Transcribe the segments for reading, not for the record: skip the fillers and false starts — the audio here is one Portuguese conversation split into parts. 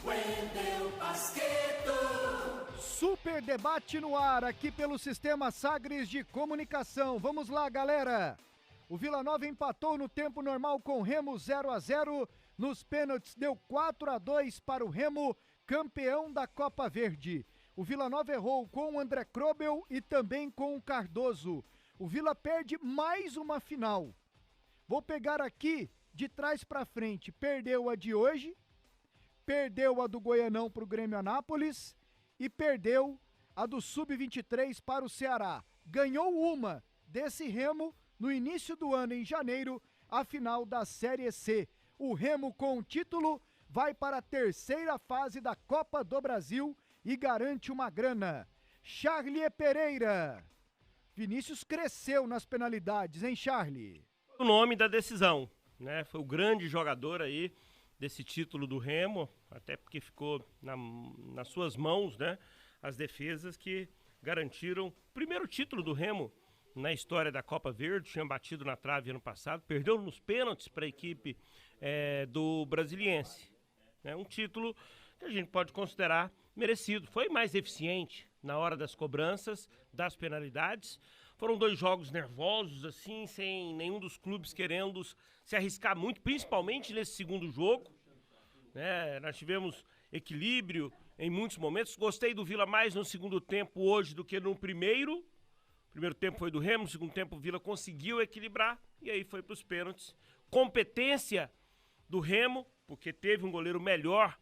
Wendel Basqueto. Super debate no ar aqui pelo Sistema Sagres de Comunicação. Vamos lá, galera. O Vila Nova empatou no tempo normal com o Remo 0-0. Nos pênaltis deu 4-2 para o Remo, campeão da Copa Verde. O Vila Nova errou com o André Krobel e também com o Cardoso. O Vila perde mais uma final. Vou pegar aqui de trás para frente. Perdeu a de hoje, perdeu a do Goianão para o Grêmio Anápolis e perdeu a do Sub-23 para o Ceará. Ganhou uma desse Remo no início do ano, em janeiro, a final da Série C. O Remo, com o título, vai para a terceira fase da Copa do Brasil e garante uma grana. Charlie Pereira. Vinícius cresceu nas penalidades, hein, Charlie? O nome da decisão, né? Foi o grande jogador aí desse título do Remo, até porque ficou nas suas mãos, né? As defesas que garantiram o primeiro título do Remo na história da Copa Verde. Tinha batido na trave ano passado, perdeu nos pênaltis para a equipe do Brasiliense. Um título que a gente pode considerar merecido. Foi mais eficiente na hora das cobranças, das penalidades. Foram 2 jogos nervosos, assim, sem nenhum dos clubes querendo se arriscar muito, principalmente nesse segundo jogo. Nós tivemos equilíbrio em muitos momentos. Gostei do Vila mais no segundo tempo hoje do que no primeiro. O primeiro tempo foi do Remo, no segundo tempo o Vila conseguiu equilibrar e aí foi para os pênaltis. Competência do Remo, porque teve um goleiro melhor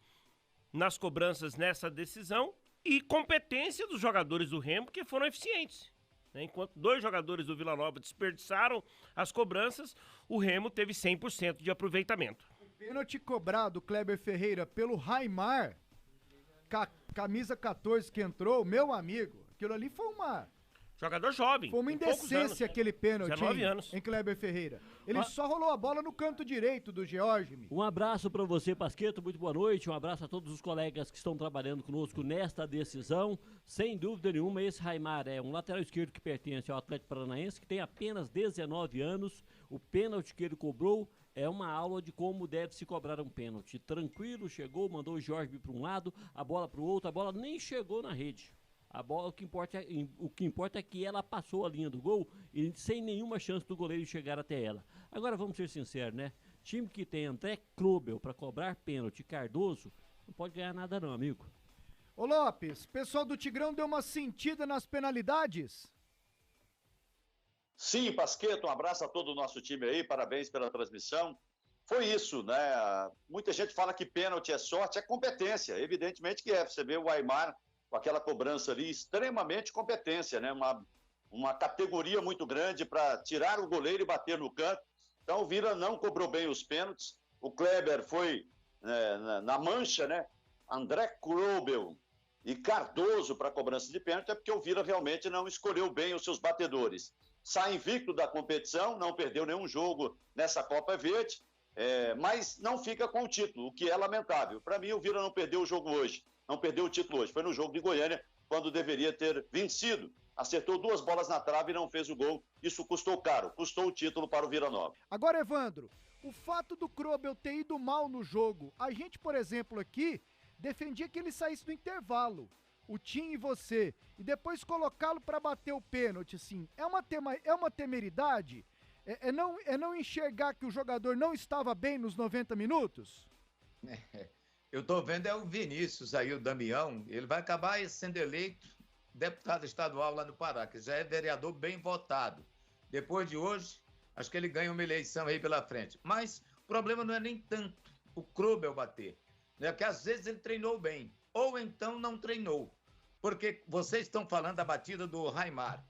nas cobranças nessa decisão, e competência dos jogadores do Remo, que foram eficientes. Enquanto 2 jogadores do Vila Nova desperdiçaram as cobranças, o Remo teve 100% de aproveitamento. O pênalti cobrado, Kleber Ferreira, pelo Raimar, camisa 14 que entrou, meu amigo, aquilo ali foi uma... Jogador jovem. Foi uma indecência aquele pênalti, 19 anos. Em Kleber Ferreira. Ele só rolou a bola no canto direito do George. Um abraço para você, Basqueto, muito boa noite. Um abraço a todos os colegas que estão trabalhando conosco nesta decisão. Sem dúvida nenhuma, esse Raimar é um lateral esquerdo que pertence ao Atlético Paranaense, que tem apenas 19 anos. O pênalti que ele cobrou é uma aula de como deve se cobrar um pênalti. Tranquilo, chegou, mandou o Jorge para um lado, a bola para o outro, a bola nem chegou na rede. A bola, o que importa é que ela passou a linha do gol e sem nenhuma chance do goleiro chegar até ela. Agora vamos ser sinceros, né? Time que tem André Krobel para cobrar pênalti, Cardoso, não pode ganhar nada não, amigo. Ô Lopes, pessoal do Tigrão deu uma sentida nas penalidades? Sim, Basqueto, um abraço a todo o nosso time aí, parabéns pela transmissão. Foi isso, né? Muita gente fala que pênalti é sorte, é competência, evidentemente que é. Você vê o Aimar com aquela cobrança ali, extremamente competência, né? Uma categoria muito grande para tirar o goleiro e bater no canto. Então o Vila não cobrou bem os pênaltis. O Kleber foi na mancha, né? André Krobel e Cardoso para cobrança de pênalti, é porque o Vila realmente não escolheu bem os seus batedores. Sai invicto da competição, não perdeu nenhum jogo nessa Copa Verde, mas não fica com o título, o que é lamentável. Para mim, o Vila não perdeu o jogo hoje. Não perdeu o título hoje, foi no jogo de Goiânia, quando deveria ter vencido. Acertou 2 bolas na trave e não fez o gol. Isso custou caro, custou o título para o Vila Nova. Agora, Evandro, o fato do Krobel ter ido mal no jogo, a gente, por exemplo, aqui, defendia que ele saísse no intervalo, o Tim e você, e depois colocá-lo para bater o pênalti, assim, é uma temeridade? É não enxergar que o jogador não estava bem nos 90 minutos? Eu tô vendo o Vinícius aí, o Damião, ele vai acabar sendo eleito deputado estadual lá no Pará, que já é vereador bem votado. Depois de hoje, acho que ele ganha uma eleição aí pela frente. Mas o problema não é nem tanto o Krobel bater, né? Porque às vezes ele treinou bem, ou então não treinou. Porque vocês estão falando da batida do Raimar.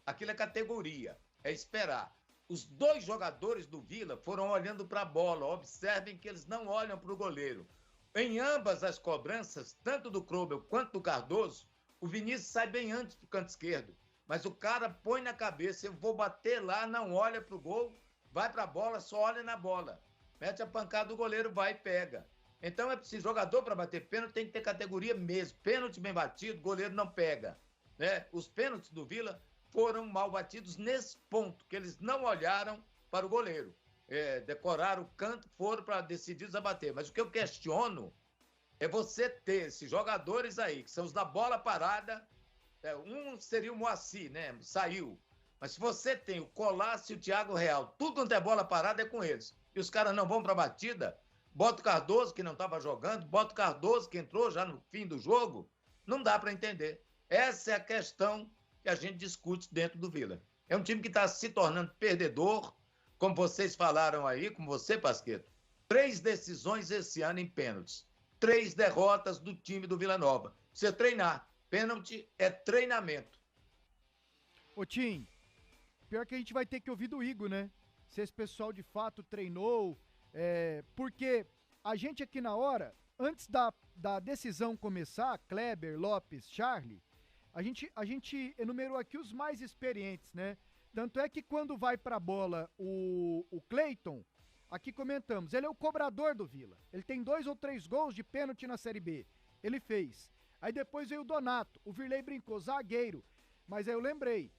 Aquilo é categoria, é esperar. Os 2 jogadores do Vila foram olhando para a bola. Observem que eles não olham para o goleiro. Em ambas as cobranças, tanto do Krobel quanto do Cardoso, o Vinícius sai bem antes do canto esquerdo. Mas o cara põe na cabeça, eu vou bater lá, não olha pro gol, vai pra bola, só olha na bola. Mete a pancada, o goleiro vai e pega. Então é preciso, jogador para bater pênalti tem que ter categoria mesmo. Pênalti bem batido, goleiro não pega. Né? Os pênaltis do Vila foram mal batidos nesse ponto, que eles não olharam para o goleiro. Decoraram o canto, foram para decididos a bater. Mas o que eu questiono é você ter esses jogadores aí, que são os da bola parada. Um seria o Moacir, né? Saiu. Mas se você tem o Colasso e o Thiago Real, tudo quanto é bola parada é com eles. E os caras não vão pra batida, bota o Cardoso, que não estava jogando, bota o Cardoso, que entrou já no fim do jogo. Não dá para entender. Essa é a questão que a gente discute dentro do Vila. É um time que está se tornando perdedor, como vocês falaram aí, como você, Pasquetto. 3 decisões esse ano em pênaltis. 3 derrotas do time do Vila Nova. Precisa treinar. Pênalti é treinamento. Ô, Tim, pior que a gente vai ter que ouvir do Igor, né? Se esse pessoal de fato treinou, porque a gente aqui na hora, antes da decisão começar, Kleber, Lopes, Charlie, a gente enumerou aqui os mais experientes, né? Tanto é que quando vai pra bola o Cleiton, aqui comentamos, ele é o cobrador do Vila. Ele tem 2 ou 3 gols de pênalti na Série B. Ele fez. Aí depois veio o Donato. O Virley brincou, zagueiro. Mas aí eu lembrei.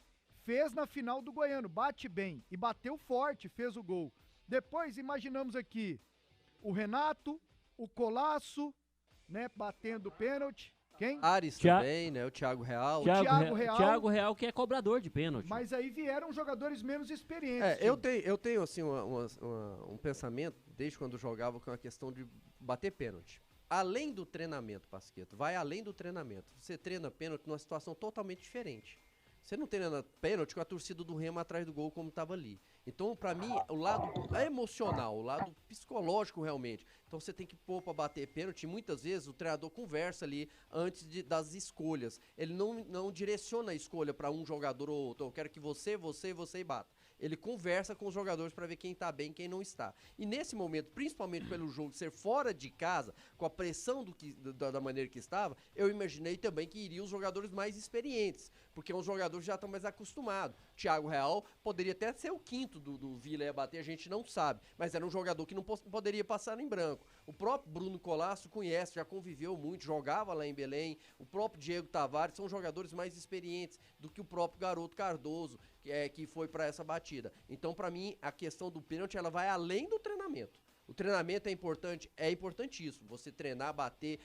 Fez na final do Goiano, bate bem. E bateu forte, fez o gol. Depois imaginamos aqui o Renato, o Colasso, né, batendo pênalti. Quem? Ares também, né? O Thiago Real. Thiago Real, que é cobrador de pênalti. Mas aí vieram jogadores menos experientes. Eu tenho assim, um pensamento, desde quando jogava, com a questão de bater pênalti. Além do treinamento, Pasquetto, vai além do treinamento. Você treina pênalti numa situação totalmente diferente. Você não treina pênalti com a torcida do Remo atrás do gol como estava ali. Então, pra mim, o lado emocional, o lado psicológico realmente. Então você tem que pôr pra bater pênalti. Muitas vezes o treinador conversa ali antes das escolhas. Ele não direciona a escolha pra um jogador ou outro. Eu quero que você e bata. Ele conversa com os jogadores para ver quem tá bem e quem não está. E nesse momento, principalmente pelo jogo ser fora de casa, com a pressão da maneira que estava, eu imaginei também que iriam os jogadores mais experientes, porque os jogadores já estão mais acostumados. Thiago Real poderia até ser o quinto do Vila ia bater, a gente não sabe, mas era um jogador que não poderia passar em branco. O próprio Bruno Colasso conhece, já conviveu muito, jogava lá em Belém. O próprio Diego Tavares são jogadores mais experientes do que o próprio garoto Cardoso, que foi para essa batida. Então, para mim, a questão do pênalti, ela vai além do treinamento. O treinamento é importante, é importantíssimo. Você treinar, bater,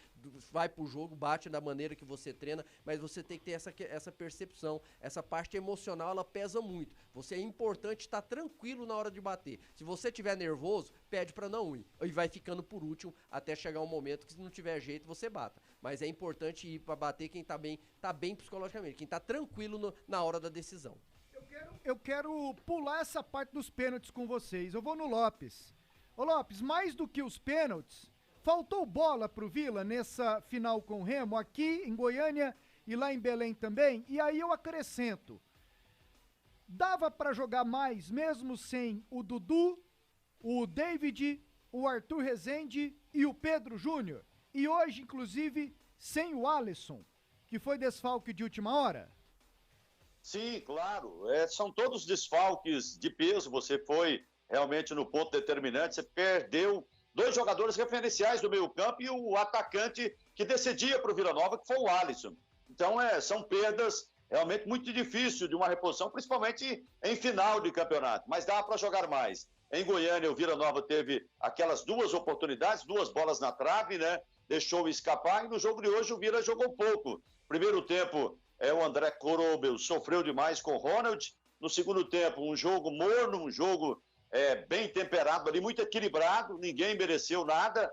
vai pro jogo, bate da maneira que você treina, mas você tem que ter essa percepção. Essa parte emocional, ela pesa muito. Você é importante estar tranquilo na hora de bater. Se você estiver nervoso, pede para não ir. E vai ficando por último até chegar um momento que, se não tiver jeito, você bata. Mas é importante ir para bater quem tá bem psicologicamente, quem tá tranquilo na hora da decisão. Eu quero pular essa parte dos pênaltis com vocês. Eu vou no Lopes. Ô Lopes, mais do que os pênaltis, faltou bola pro Vila nessa final com o Remo, aqui em Goiânia e lá em Belém também? E aí eu acrescento, dava pra jogar mais mesmo sem o Dudu, o David, o Arthur Rezende e o Pedro Júnior? E hoje, inclusive, sem o Alisson, que foi desfalque de última hora? Sim, claro. São todos desfalques de peso. Você foi realmente no ponto determinante. Você perdeu 2 jogadores referenciais do meio-campo e o atacante que decidia para o Vila Nova, que foi o Alisson. Então, são perdas realmente muito difíceis de uma reposição, principalmente em final de campeonato. Mas dá para jogar mais. Em Goiânia, o Vila Nova teve aquelas 2 oportunidades, 2 bolas na trave, né? Deixou escapar. E no jogo de hoje, o Vila jogou pouco. Primeiro tempo, o André Corobel sofreu demais com o Ronald. No segundo tempo, um jogo morno, um jogo bem temperado ali, muito equilibrado. Ninguém mereceu nada,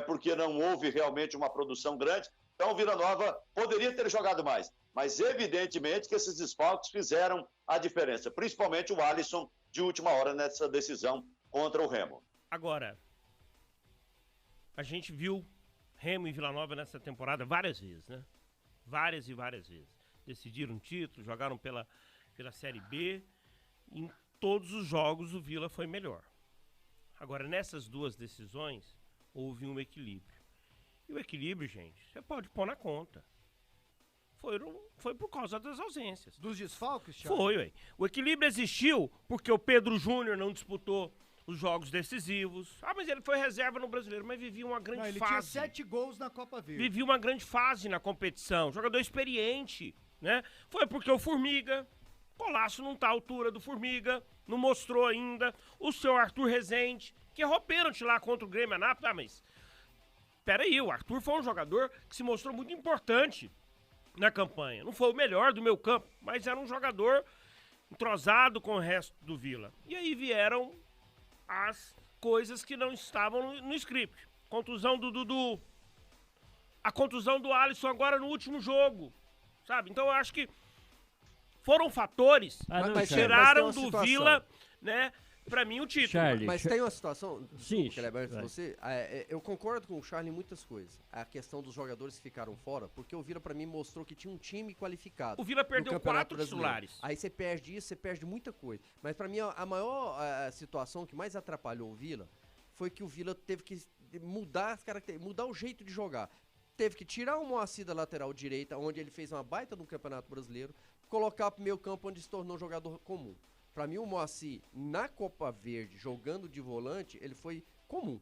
porque não houve realmente uma produção grande. Então, o Vila Nova poderia ter jogado mais. Mas, evidentemente, que esses desfalques fizeram a diferença. Principalmente o Alisson, de última hora, nessa decisão contra o Remo. Agora, a gente viu Remo e Vila Nova nessa temporada várias vezes, né? Várias e várias vezes. Decidiram título, jogaram pela Série B. Em todos os jogos o Vila foi melhor. Agora, nessas 2 decisões, houve um equilíbrio. E o equilíbrio, gente, você pode pôr na conta. Foi por causa das ausências. Dos desfalques, Thiago? Foi, ué. O equilíbrio existiu porque o Pedro Júnior não disputou os jogos decisivos. Ah, mas ele foi reserva no Brasileiro, mas vivia uma grande fase. Ele tinha 7 gols na Copa Verde. Vivia uma grande fase na competição. Jogador experiente, né? Foi porque o Formiga, Colasso não tá à altura do Formiga, não mostrou ainda. O seu Arthur Rezende, que errou pênalti lá contra o Grêmio Anápolis. Ah, mas peraí, o Arthur foi um jogador que se mostrou muito importante na campanha. Não foi o melhor do meu campo, mas era um jogador entrosado com o resto do Vila. E aí vieram as coisas que não estavam no script. Contusão do Dudu, a contusão do Alisson agora no último jogo, sabe? Então eu acho que foram fatores que tiraram do Vila, né, pra mim o título. Charlie, mas tem uma situação, sim, Kleber, você, eu concordo com o Charlie em muitas coisas. A questão dos jogadores que ficaram fora, porque o Vila pra mim mostrou que tinha um time qualificado. O Vila perdeu 4 titulares. Aí você perde isso, você perde muita coisa. Mas pra mim a maior situação que mais atrapalhou o Vila foi que o Vila teve que mudar as características, mudar o jeito de jogar. Teve que tirar o Moacir da lateral direita, onde ele fez uma baita no Campeonato Brasileiro, colocar pro meio campo, onde se tornou um jogador comum. Pra mim, o Moacir, na Copa Verde, jogando de volante, ele foi comum.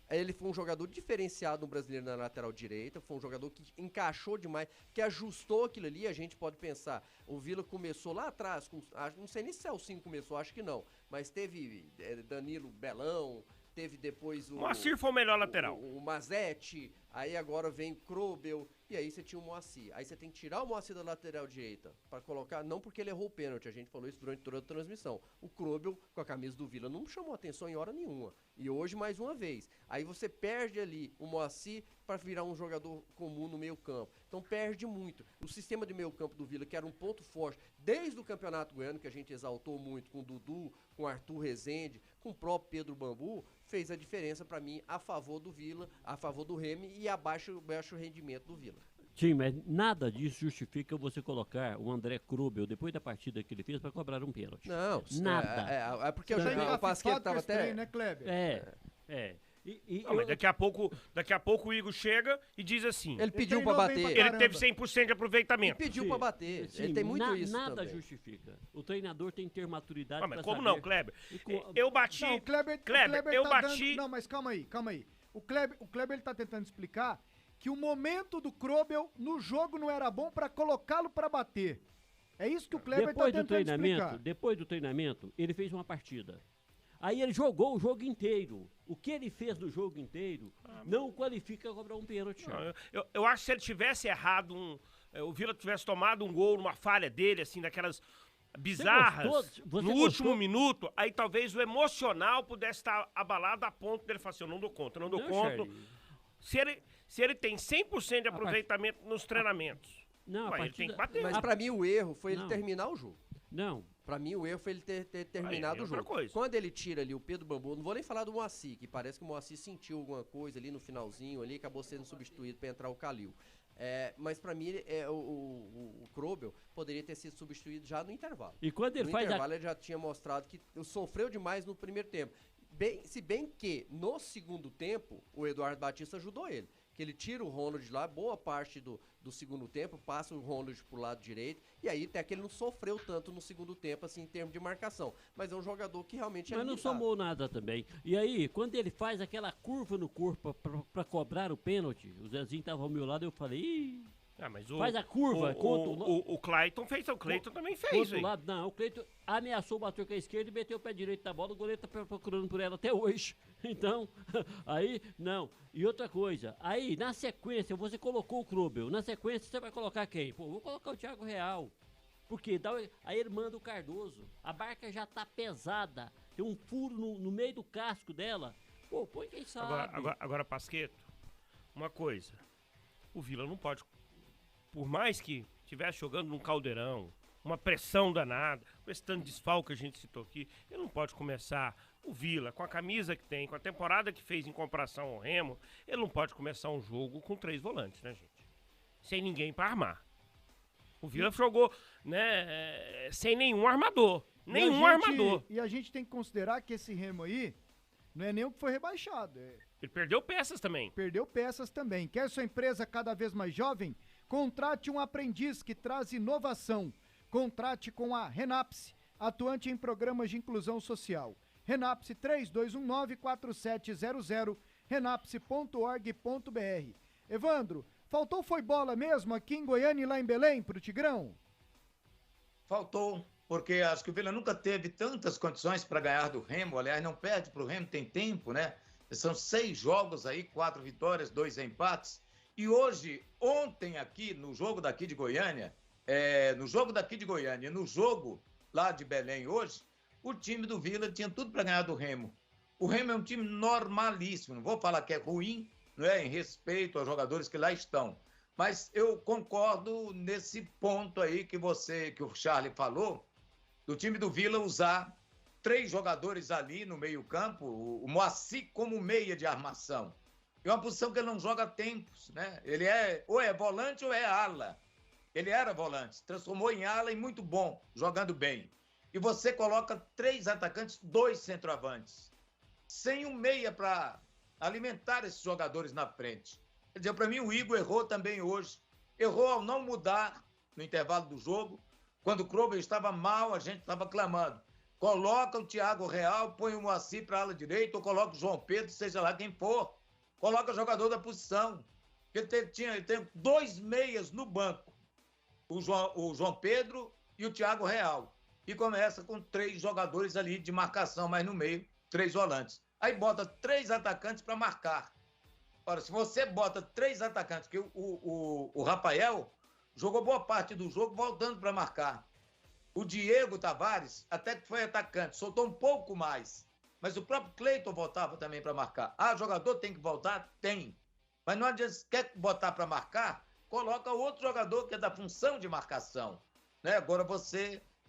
Ele foi um jogador diferenciado no Brasileiro na lateral direita, foi um jogador que encaixou demais, que ajustou aquilo ali. A gente pode pensar, o Vila começou lá atrás, não sei nem se o Celcinho começou, acho que não, mas teve Danilo Belão, teve depois o Moacir foi o melhor lateral. O Mazete, aí agora vem o Krobel, e aí você tinha o Moacir. Aí você tem que tirar o Moacir da lateral direita para colocar, não porque ele errou o pênalti, a gente falou isso durante toda a transmissão. O Krobel, com a camisa do Vila, não chamou atenção em hora nenhuma. E hoje, mais uma vez. Aí você perde ali o Moacir para virar um jogador comum no meio campo. Então perde muito. O sistema de meio campo do Vila, que era um ponto forte, desde o Campeonato Goiano, que a gente exaltou muito, com o Dudu, com o Arthur Rezende, com o próprio Pedro Bambu, fez a diferença para mim a favor do Vila, a favor do Remy e abaixo o baixo rendimento do Vila. Sim, mas nada disso justifica você colocar o André Krubel, depois da partida que ele fez, para cobrar um pênalti. Não, nada. É porque o Pasquetto estava até... né, Kleber? Mas daqui a pouco o Igor chega e diz assim... Ele pediu pra bater. Ele teve 100% de aproveitamento. Ele pediu pra bater. Sim, ele tem muito isso nada também. Justifica. O treinador tem que ter maturidade mas pra como saber. não, Kleber? Eu bati... Não, o Kleber eu tá bati... Não, mas calma aí. O Kleber ele tá tentando explicar que o momento do Krobel no jogo não era bom pra colocá-lo pra bater. É isso que o Kleber tá tentando explicar. Depois do treinamento, ele fez uma partida. Aí ele jogou o jogo inteiro. O que ele fez no jogo inteiro não o qualifica a cobrar um pênalti. Eu acho que se ele tivesse errado o Vila tivesse tomado um gol numa falha dele, assim, daquelas bizarras, no último minuto, aí talvez o emocional pudesse estar abalado a ponto dele falar assim, eu não dou conta. Se ele tem 100% de aproveitamento nos treinamentos, ele tem que bater. Mas pra mim o erro foi ele terminar o jogo. Não. Pra mim o erro foi ele ter terminado o jogo. Coisa. Quando ele tira ali o Pedro Bambu, não vou nem falar do Moacir, que parece que o Moacir sentiu alguma coisa ali no finalzinho, ali acabou sendo substituído pra entrar o Calil. Mas pra mim o Krobel poderia ter sido substituído já no intervalo. E quando ele no intervalo ele já tinha mostrado que sofreu demais no primeiro tempo. Se bem que no segundo tempo o Eduardo Batista ajudou ele. Que ele tira o Ronald lá, boa parte do segundo tempo, passa o Ronald pro lado direito, e aí até que ele não sofreu tanto no segundo tempo, assim, em termos de marcação. Mas é um jogador que realmente Mas não somou nada também. E aí, quando ele faz aquela curva no corpo pra cobrar o pênalti, o Zezinho tava ao meu lado, eu falei, ih... mas faz a curva. O Clayton fez, o Clayton também fez. Lado, não, o Clayton ameaçou bater com a esquerda e meteu o pé direito da bola, o goleiro tá procurando por ela até hoje. Então, aí, não. E outra coisa, aí, na sequência, você colocou o Krobel, na sequência você vai colocar quem? Pô, vou colocar o Thiago Real. Porque aí ele manda o Cardoso. A barca já tá pesada, tem um furo no meio do casco dela. Pô, põe quem sabe. Agora, Pasquetto, uma coisa, o Vila não pode... Por mais que estivesse jogando num caldeirão, uma pressão danada, com esse tanto de desfalque que a gente citou aqui, ele não pode começar o Vila, com a camisa que tem, com a temporada que fez em comparação ao Remo, ele não pode começar um jogo com 3 volantes, né, gente? Sem ninguém para armar. O Vila jogou, né, sem nenhum armador. E a gente tem que considerar que esse Remo aí não é nem o que foi rebaixado. Ele perdeu peças também. Quer sua empresa cada vez mais jovem? Contrate um aprendiz que traz inovação. Contrate com a Renapse, atuante em programas de inclusão social. Renapse 3219-4700, renapse.org.br. Evandro, faltou foi bola mesmo aqui em Goiânia e lá em Belém pro Tigrão? Faltou, porque acho que o Vila nunca teve tantas condições para ganhar do Remo, aliás, não perde pro Remo, tem tempo, né? São 6 jogos aí, 4 vitórias, 2 empates. E ontem aqui, no jogo daqui de Goiânia, no jogo lá de Belém hoje, o time do Vila tinha tudo para ganhar do Remo. O Remo é um time normalíssimo, não vou falar que é ruim, não é, em respeito aos jogadores que lá estão. Mas eu concordo nesse ponto aí que o Charlie falou, do time do Vila usar 3 jogadores ali no meio-campo, o Moacir como meia de armação. É uma posição que ele não joga há tempos, né? Ele ou é volante ou é ala. Ele era volante, se transformou em ala e muito bom, jogando bem. E você coloca 3 atacantes, 2 centroavantes, sem um meia para alimentar esses jogadores na frente. Quer dizer, para mim o Igor errou também hoje. Errou ao não mudar no intervalo do jogo. Quando o Krober estava mal, a gente estava clamando. Coloca o Thiago Real, põe o Moacir para a ala direita, ou coloca o João Pedro, seja lá quem for. Coloca o jogador da posição. Ele tem 2 meias no banco. O João Pedro e o Thiago Real. E começa com 3 jogadores ali de marcação, mas no meio, 3 volantes. Aí bota 3 atacantes para marcar. Ora, se você bota 3 atacantes, que o Rafael jogou boa parte do jogo voltando para marcar. O Diego Tavares, até que foi atacante, soltou um pouco mais. Mas o próprio Cleiton voltava também para marcar. Ah, o jogador tem que voltar? Tem. Mas não adianta, se quer botar para marcar, coloca outro jogador que é da função de marcação. Né? Agora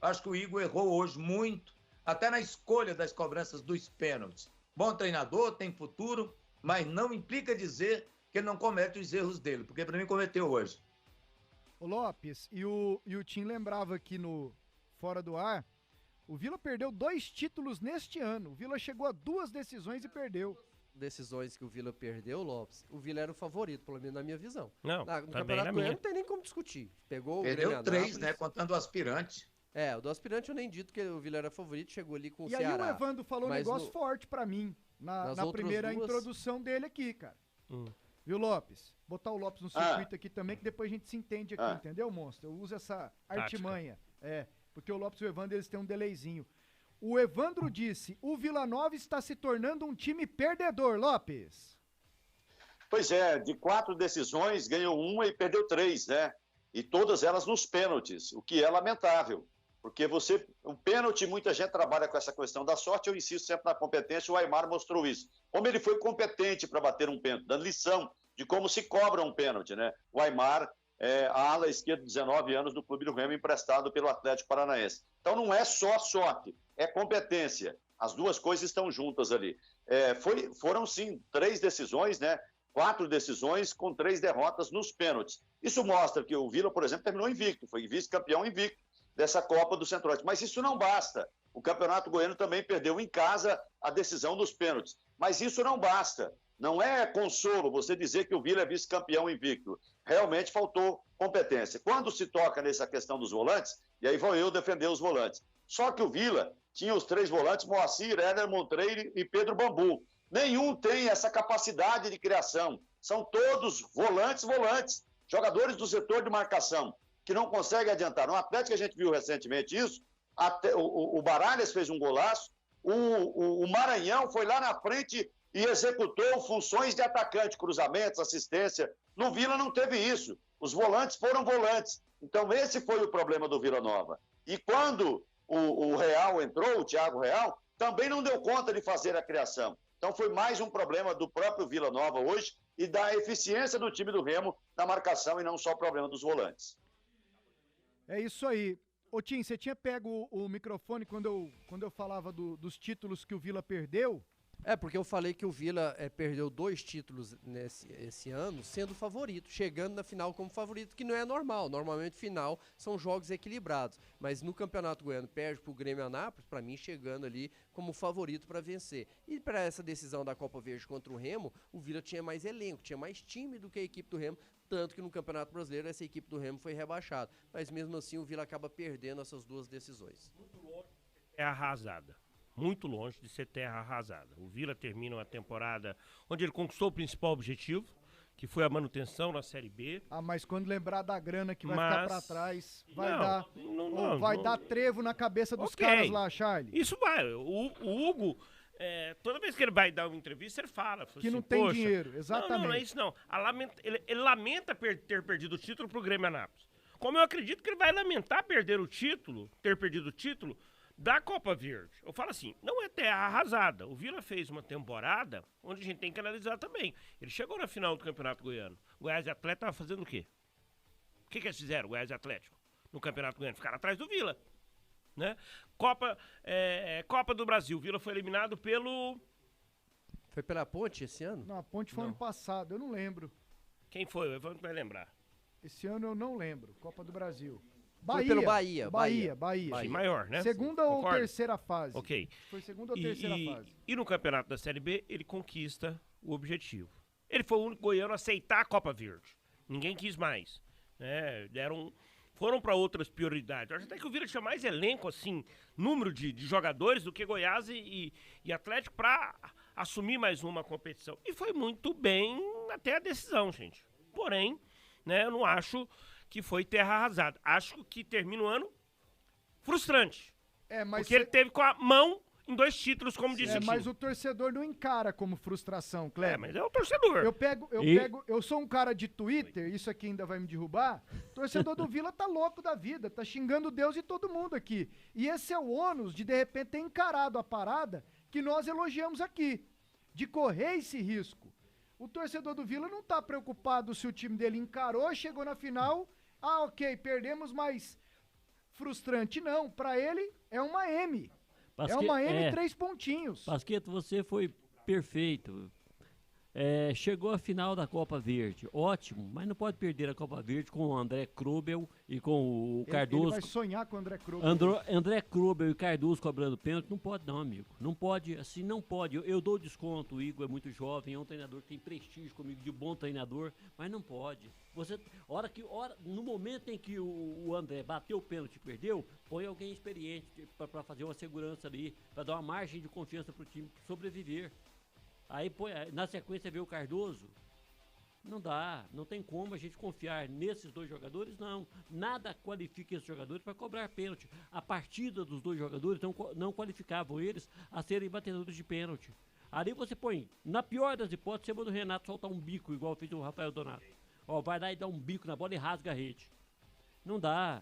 acho que o Igor errou hoje muito, até na escolha das cobranças dos pênaltis. Bom treinador, tem futuro, mas não implica dizer que ele não comete os erros dele, porque para mim cometeu hoje. Ô Lopes, e o Tim lembrava aqui no Fora do Ar, o Vila perdeu 2 títulos neste ano. O Vila chegou a 2 decisões e perdeu. Decisões que o Vila perdeu, Lopes, o Vila era o favorito, pelo menos na minha visão. Não, no também Campeonato na Goiano minha. não tem nem como discutir. Perdeu 3, né? Contando o aspirante. O do aspirante eu nem dito que o Vila era favorito, chegou ali com o E Ceará. aí o Evandro falou um negócio forte pra mim, na primeira introdução dele aqui, cara. Viu, Lopes? Botar o Lopes no circuito aqui também, que depois a gente se entende aqui, entendeu, monstro? Eu uso essa artimanha. Porque o Lopes e o Evandro, eles têm um delayzinho. O Evandro disse, o Vila Nova está se tornando um time perdedor, Lopes. Pois é, de 4 decisões, ganhou 1 e perdeu 3, né? E todas elas nos pênaltis, o que é lamentável. Porque o pênalti, muita gente trabalha com essa questão da sorte, eu insisto sempre na competência, o Aimar mostrou isso. Como ele foi competente para bater um pênalti, dando lição de como se cobra um pênalti, né? O Aimar, a ala esquerda, 19 anos, do Clube do Remo, emprestado pelo Atlético Paranaense. Então não é só sorte, é competência. As duas coisas estão juntas ali. Foram, sim, 3 decisões, né? 4 decisões com 3 derrotas nos pênaltis. Isso mostra que o Vila, por exemplo, terminou invicto, foi vice-campeão invicto dessa Copa do Centro-Oeste. Mas isso não basta. O Campeonato Goiano também perdeu em casa a decisão dos pênaltis. Mas isso não basta. Não é consolo você dizer que o Vila é vice-campeão invicto. Realmente faltou competência. Quando se toca nessa questão dos volantes, e aí vou eu defender os volantes. Só que o Vila tinha os 3 volantes, Moacir, Éder Montreire e Pedro Bambu. Nenhum tem essa capacidade de criação. São todos volantes, jogadores do setor de marcação, que não conseguem adiantar. No Atlético a gente viu recentemente isso, o Baralhas fez um golaço, o Maranhão foi lá na frente e executou funções de atacante, cruzamentos, assistência. No Vila não teve isso. Os volantes foram volantes. Então esse foi o problema do Vila Nova. E quando o Real entrou, o Thiago Real, também não deu conta de fazer a criação. Então foi mais um problema do próprio Vila Nova hoje e da eficiência do time do Remo na marcação e não só o problema dos volantes. É isso aí. Ô Tim, você tinha pego o microfone quando eu falava dos títulos que o Vila perdeu? Porque eu falei que o Vila perdeu 2 títulos esse ano, sendo favorito, chegando na final como favorito, que não é normal. Normalmente, final são jogos equilibrados. Mas no Campeonato Goiano perde pro Grêmio Anápolis, para mim, chegando ali como favorito para vencer. E para essa decisão da Copa Verde contra o Remo, o Vila tinha mais elenco, tinha mais time do que a equipe do Remo, tanto que no Campeonato Brasileiro essa equipe do Remo foi rebaixada. Mas mesmo assim, o Vila acaba perdendo essas 2 decisões. É arrasada. Muito longe de ser terra arrasada. O Vila termina uma temporada onde ele conquistou o principal objetivo, que foi a manutenção na Série B. Mas quando lembrar da grana que vai ficar pra trás, vai não, dar trevo na cabeça dos caras lá, Charlie. Isso vai. O Hugo toda vez que ele vai dar uma entrevista, ele fala. Que assim, não tem "Poxa, dinheiro, exatamente. Não é isso não. Ele lamenta ter perdido o título pro Grêmio Anápolis. Como eu acredito que ele vai lamentar ter perdido o título da Copa Verde. Eu falo assim, não é terra arrasada. O Vila fez uma temporada onde a gente tem que analisar também. Ele chegou na final do Campeonato Goiano. O Goiás e Atlético tava fazendo o quê? O que eles fizeram, o Goiás e Atlético, no Campeonato Goiano? Ficaram atrás do Vila. Né? Copa do Brasil. O Vila foi eliminado pelo... Foi pela Ponte esse ano? Não, a Ponte foi ano passado, eu não lembro. Quem foi? O Evandro vai lembrar. Esse ano eu não lembro. Copa do Brasil. Foi pelo Bahia. Sim, maior, né? Segunda ou Concorda? terceira fase. Ok. Foi segunda ou terceira fase. E no campeonato da Série B, ele conquista o objetivo. Ele foi o único goiano a aceitar a Copa Verde. Ninguém quis mais. Né? Foram para outras prioridades. Eu acho até que o Vila tinha mais elenco, assim, número de jogadores do que Goiás e Atlético para assumir mais uma competição. E foi muito bem até a decisão, gente. Porém, né, eu não acho que foi terra arrasada. Acho que termina o ano frustrante. Porque ele teve com a mão em 2 títulos, como disse o time. Mas o torcedor não encara como frustração, Kleber. Mas é o torcedor. Eu sou um cara de Twitter, isso aqui ainda vai me derrubar. O torcedor do Vila tá louco da vida, tá xingando Deus e todo mundo aqui. E esse é o ônus de repente, ter encarado a parada que nós elogiamos aqui, de correr esse risco. O torcedor do Vila não tá preocupado se o time dele encarou, chegou na final, ok, perdemos, mas frustrante não. Pra ele, é uma M. É uma M 3 pontinhos. Pasqueto, você foi perfeito. Chegou a final da Copa Verde, ótimo, mas não pode perder a Copa Verde com o André Krubel e com o Cardoso. Ele vai sonhar com o André Krubel. André Krubel e Cardoso cobrando pênalti, não pode não, amigo. Não pode, assim, não pode. Eu dou desconto, o Igor é muito jovem, é um treinador que tem prestígio comigo, de bom treinador, mas não pode. No momento em que o André bateu o pênalti e perdeu, põe alguém experiente para fazer uma segurança ali, para dar uma margem de confiança pro time sobreviver. Aí, na sequência, vê o Cardoso. Não dá, não tem como a gente confiar nesses 2 jogadores, não. Nada qualifica esses jogadores para cobrar pênalti. A partida dos 2 jogadores não qualificavam eles a serem batedores de pênalti. Ali você põe, na pior das hipóteses, você manda o Renato soltar um bico, igual fez o Rafael Donato. Vai lá e dá um bico na bola e rasga a rede. Não dá.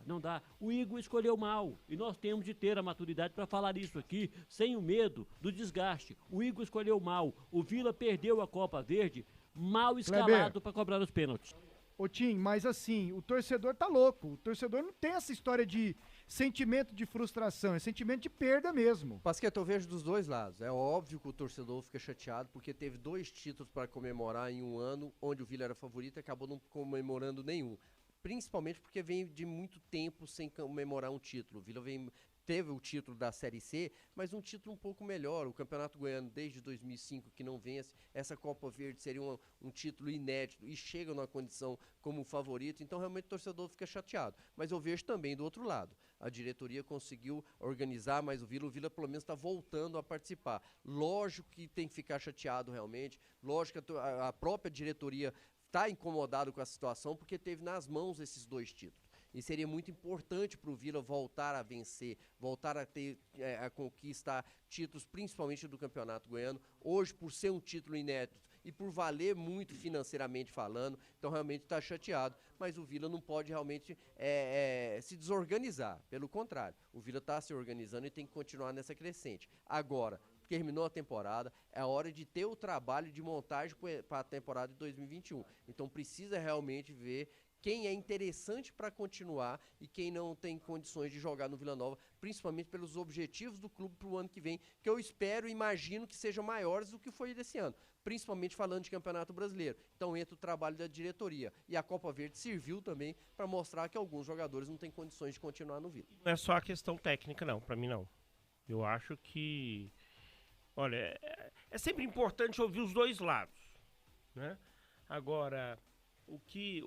O Igor escolheu mal e nós temos de ter a maturidade para falar isso aqui, sem o medo do desgaste. O Igor escolheu mal. O Vila perdeu a Copa Verde, mal escalado para cobrar os pênaltis. Ô Tim, mas assim, o torcedor tá louco. O torcedor não tem essa história de sentimento de frustração, é sentimento de perda mesmo. Pasqueto, eu vejo dos 2 lados. É óbvio que o torcedor fica chateado porque teve 2 títulos para comemorar em um ano onde o Vila era favorito e acabou não comemorando nenhum. Principalmente porque vem de muito tempo sem comemorar um título. O Vila teve o título da Série C, mas um título um pouco melhor. O Campeonato Goiano, desde 2005, que não vence. Essa Copa Verde seria um título inédito e chega numa condição como favorito. Então, realmente, o torcedor fica chateado. Mas eu vejo também do outro lado. A diretoria conseguiu organizar mais o Vila pelo menos está voltando a participar. Lógico que tem que ficar chateado realmente. Lógico que a própria diretoria está incomodado com a situação porque teve nas mãos esses 2 títulos. E seria muito importante para o Vila voltar a vencer, voltar a a conquistar títulos, principalmente do Campeonato Goiano. Hoje, por ser um título inédito e por valer muito financeiramente falando, então realmente está chateado. Mas o Vila não pode realmente se desorganizar. Pelo contrário, o Vila está se organizando e tem que continuar nessa crescente. Agora, terminou a temporada, é hora de ter o trabalho de montagem para a temporada de 2021. Então precisa realmente ver quem é interessante para continuar e quem não tem condições de jogar no Vila Nova, principalmente pelos objetivos do clube para o ano que vem, que eu espero e imagino que sejam maiores do que foi desse ano, principalmente falando de Campeonato Brasileiro. Então entra o trabalho da diretoria. E a Copa Verde serviu também para mostrar que alguns jogadores não têm condições de continuar no Vila. Não é só a questão técnica, não, para mim não. Eu acho que... Olha, é sempre importante ouvir os 2 lados, né? Agora, o que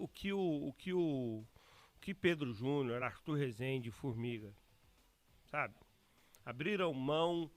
Pedro Júnior, Arthur Rezende, Formiga, sabe? Abriram mão,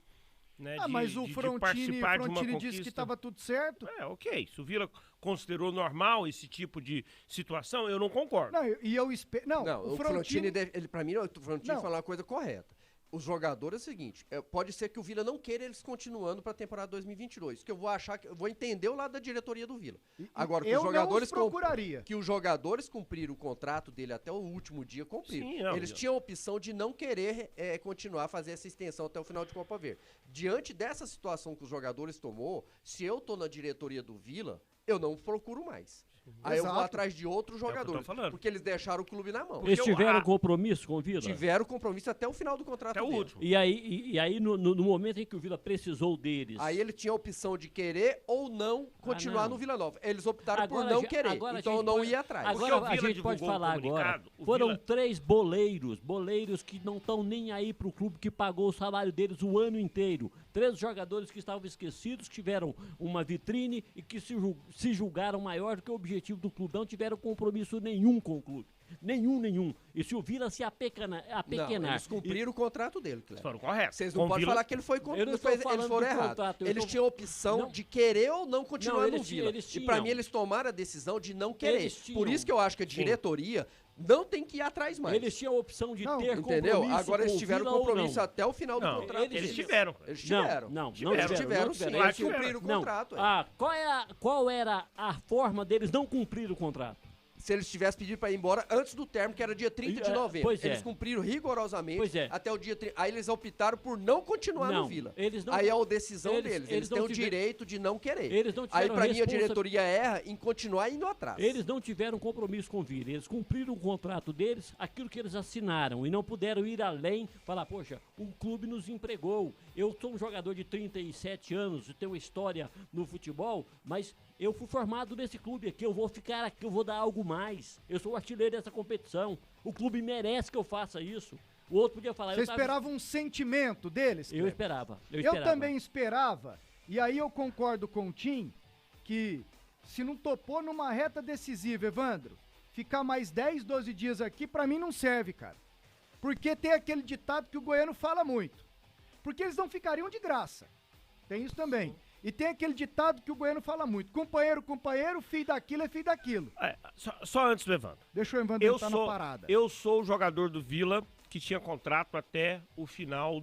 né, mas o Frontini conquista. disse que estava tudo certo. Ok. Se o Vila considerou normal esse tipo de situação, eu não concordo. Não, e eu espero... Não, o Frontini, para mim, o Frontini falou uma coisa correta. Os jogadores é o seguinte, pode ser que o Vila não queira eles continuando para a temporada 2022, que eu vou achar que eu vou entender o lado da diretoria do Vila. Agora que eu os jogadores não os procuraria. que os jogadores cumpriram o contrato dele até o último dia, cumpriram. Sim, não, eles tinham a opção de não querer continuar a fazer essa extensão até o final de Copa Verde. Diante dessa situação que os jogadores tomou, se eu tô na diretoria do Vila, eu não procuro mais. Aí eu vou Exato. atrás de outros que eu tô jogadores, falando. porque eles deixaram o clube na mão. Eles tiveram compromisso com o Vila? Tiveram compromisso até o final do contrato Até o dele. último. E aí no momento em que o Vila precisou deles... Aí ele tinha a opção de querer ou não continuar não. no Vila Nova. Eles optaram Agora por não a querer, gente então eu não pode- ia atrás. Porque Agora o a Vila gente pode divulgou falar um agora. comunicado, o Foram Vila- 3 boleiros que não estão nem aí pro clube que pagou o salário deles o ano inteiro. 3 jogadores que estavam esquecidos, que tiveram uma vitrine e que se julgaram maior do que o objetivo do clube. Não tiveram compromisso nenhum com o clube. Nenhum. E se o Vila se apequenar... Não, eles cumpriram o contrato dele, Cleber. Foram corretos. Vocês não Com podem Vila- falar que ele foi Eu não estou eles falando foram do errados. contrato, eu Eles tô- tinham a opção Não. de querer ou não continuar Não, no eles Vila. eles E pra tinham. mim eles tomaram a decisão de não querer. Eles Por tinham. isso que eu acho que a diretoria não tem que ir atrás mais. Eles tinham a opção de Não, ter Entendeu? compromisso Agora com eles o tiveram Vila ou compromisso não. até o final do Não, contrato eles deles. tiveram. Eles tiveram. Não Eles tiveram sim. tiveram. Eles cumpriram o Não. contrato. Qual era a forma deles não cumprir o contrato? Se eles tivessem pedido pra ir embora antes do término, que era dia 30 de novembro. Pois é. Eles cumpriram rigorosamente Pois é. até o dia 30. Aí eles optaram por não continuar Não, no Vila. eles não- Aí é a decisão eles- deles. eles Eles não têm o tiveram- direito de não querer. Eles não Aí tiveram pra mim a responsa- diretoria erra em continuar indo atrás. Eles não tiveram compromisso com o Vila. Eles cumpriram o contrato deles, aquilo que eles assinaram, e não puderam ir além, falar, poxa, o clube nos empregou. Eu sou um jogador de 37 anos, tenho uma história no futebol, mas eu fui formado nesse clube aqui, eu vou ficar aqui, eu vou dar algo mais. Eu sou o artilheiro dessa competição. O clube merece que eu faça isso. O outro podia falar... Você eu tava- esperava um sentimento deles? Eu Kleber? esperava. Eu também esperava, e aí eu concordo com o Tim, que se não topou numa reta decisiva, Evandro, ficar mais 10, 12 dias aqui, pra mim não serve, cara. Porque tem aquele ditado que o goiano fala muito. Porque eles não ficariam de graça. Tem isso também. E tem aquele ditado que o goiano fala muito. Companheiro, filho daquilo é filho daquilo. Só antes do Evandro. Deixa o Evandro Eu entrar sou, na parada. eu sou o jogador do Vila que tinha contrato até o final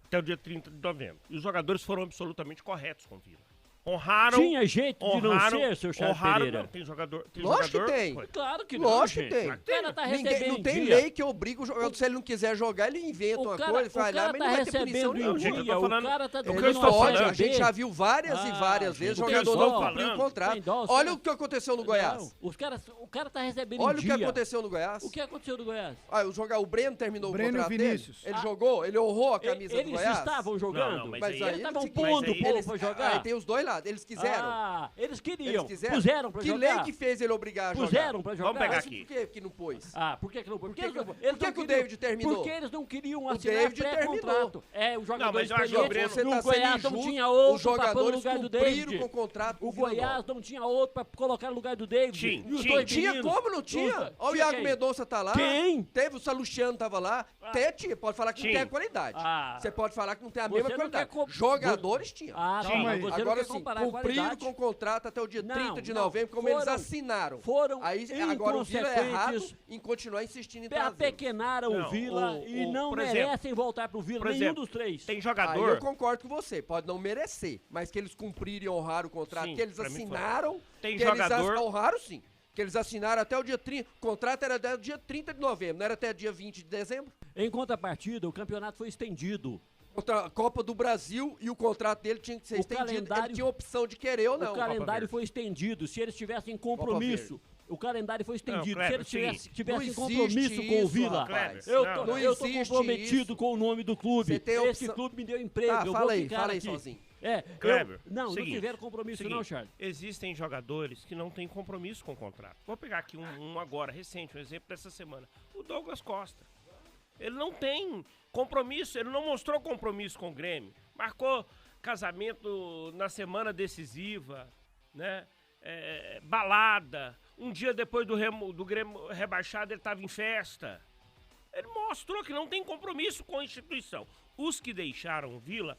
até o dia 30 de novembro. E os jogadores foram absolutamente corretos com o Vila. Honraram. Tinha jeito de não honraram, ser, seu Charles honraram, Pereira? não, tem jogador. Tem Lógico jogador, que tem. foi. Claro que não, Lógico gente. que tem. O cara tá Ninguém, recebendo não tem em dia. lei que obriga o jogador. Se ele não quiser jogar, ele inventa O uma cara, coisa, vai o lá, cara mas tá não vai ter punição recebendo nenhuma. em gente, eu dia, tô o falando- cara tá o que eu Ele estou pode, falando- a gente já viu várias e várias vezes gente, o jogador o que eu não estou cumpriu o falando- contrato. Tem dó, Olha você- o que aconteceu no Goiás. Não, o cara tá recebendo Olha em o que dia. aconteceu no Goiás. O que aconteceu no Goiás? Ah, o Breno terminou O Breno o contrato e o dele. Vinícius. Ele Ah. jogou, ele honrou a camisa do Eles Goiás. estavam jogando? Não, mas Mas aí- aí eles estavam eles- pondo o mas aí- povo pra jogar? Aí tem os dois lados. Eles quiseram. Ah, eles queriam. Eles quiseram. Puseram pra que jogar. lei que fez ele obrigar a jogar? Puseram pra jogar. Vamos pegar Mas aqui. por que que não pôs? Ah, por que que não? Por que que eles não- eles por que não que o queriam- David terminou? Porque eles não queriam O assinar David pré-contrato. É, o jogador mas eu acho que experiente, o Breno- Você e tá o Goiás sendo não injusto. tinha outro Os pra pôr no jogadores lugar do cumpriram David. com o contrato com O o Vila Goiás Nova. não tinha outro pra colocar no lugar do David. Tinha, E os tinha. dois Tinha meninos. como, não tinha? Tinha Olha o Iago quem? Mendonça tá lá. Quem? Teve, o Salustiano tava lá. Até tinha, pode falar que não Tinha. tem a qualidade. Ah. Você pode falar que não tem a Você mesma não qualidade. quer Jogadores tinham. Ah, Sim. calma, aí. você Agora não quer sim, comparar a cumpriram qualidade. com o contrato até o dia Não, 30 de não. novembro, como Foram- eles assinaram. foram Aí agora o Vila é errado inconsequentes. em continuar insistindo em trazer. Apequenaram o Não, Vila e não por merecem exemplo, voltar pro Vila, por nenhum exemplo, dos três. Tem Aí jogador. eu concordo com você, pode não merecer, mas que eles cumpriram e honraram o contrato, Sim, que eles pra mim foi. assinaram, Tem que jogador- eles honraram sim. Que eles assinaram até o dia 30, o contrato era até o dia 30 de novembro, não era até dia 20 de dezembro? Em contrapartida, o campeonato foi estendido. Contra a Copa do Brasil e o contrato dele tinha que ser O estendido, calendário- ele tinha opção de querer ou não. O calendário Verde. foi estendido. Se eles tivessem compromisso, o calendário foi estendido. Não, Se eles Kleber, tivessem não compromisso existe com o isso, Vila, rapaz. Kleber, eu tô existe comprometido isso. com o nome do clube. Você tem a Esse opção- clube me deu emprego. Tá, eu fala vou aí, ficar fala aí aqui. sozinho. Kleber, Não seguinte, tiveram compromisso não, Charles. Existem jogadores que não têm compromisso com o contrato. Vou pegar aqui um agora, recente, um exemplo dessa semana. O Douglas Costa. Ele não tem compromisso, ele não mostrou compromisso com o Grêmio. Marcou casamento na semana decisiva, né? Balada. Um dia depois do Grêmio rebaixado, ele estava em festa. Ele mostrou que não tem compromisso com a instituição. Os que deixaram o Vila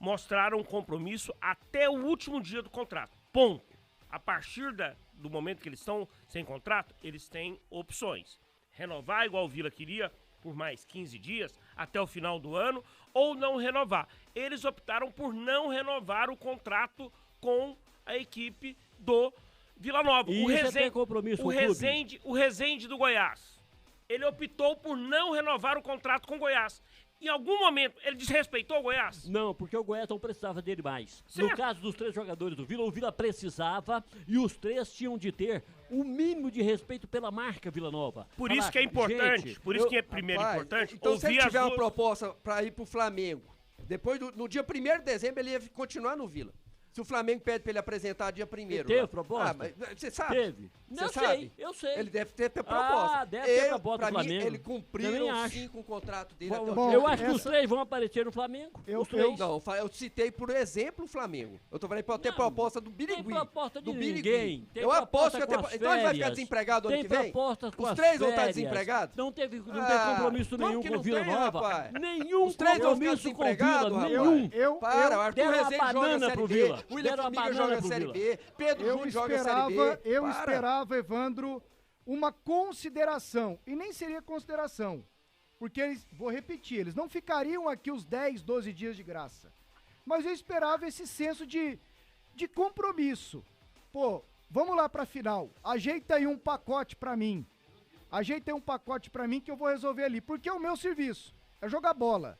mostraram compromisso até o último dia do contrato. Ponto. A partir do momento que eles estão sem contrato, eles têm opções. Renovar igual o Vila queria por mais 15 dias, até o final do ano, ou não renovar. Eles optaram por não renovar o contrato com a equipe do Vila Nova. E isso é compromisso com o clube. O Resende do Goiás. Ele optou por não renovar o contrato com o Goiás. Em algum momento, ele desrespeitou o Goiás? Não, porque o Goiás não precisava dele mais. Certo. No caso dos 3 jogadores do Vila, o Vila precisava e os 3 tinham de ter o mínimo de respeito pela marca Vila Nova. Por isso que é importante, gente, por isso que é primeiro importante, Então, se ele ouvir tiver as uma duas... proposta para ir pro Flamengo, depois no dia 1º de dezembro ele ia continuar no Vila. Se o Flamengo pede pra ele apresentar dia 1º. Teve proposta? Mas você sabe? Teve. Você Eu sabe? sei, eu sei. Ele deve ter proposta. Ah, deve ter proposta pra do mim, Flamengo. ele cumpriram Também acho. sim com o contrato dele Bom, até o bom, dia Eu acho que os essa- 3 vão aparecer no Flamengo. Os Eu, 3. não, eu citei, por exemplo, o Flamengo. Eu tô falando pra ter Não, proposta do Tem Birigui. proposta de do Birigui. ninguém. Tem Eu aposto proposta que com as então ele vai ficar férias. desempregado ano Tem que vem? propostas com Os as 3 vão estar férias. desempregados? Não tem Ah, compromisso como nenhum que com o não Vila tem, Nova. rapaz? Nenhum Os 3 vão ficar compromisso com o Vila, desempregados, rapaz? nenhum. Para, o Arthur Deram uma Rezende joga a banana Série pro B, Vila. o William Deram uma Formiga banana joga a pro Série Vila. B, Pedro Eu Júnior joga a Série B. eu Para. esperava, Evandro, uma consideração, e nem seria consideração, porque eles, vou repetir, eles não ficariam aqui os 10, 12 dias de graça, mas eu esperava esse senso de compromisso. Pô, vamos lá pra final, ajeita aí um pacote pra mim, que eu vou resolver ali, porque é o meu serviço, é jogar bola.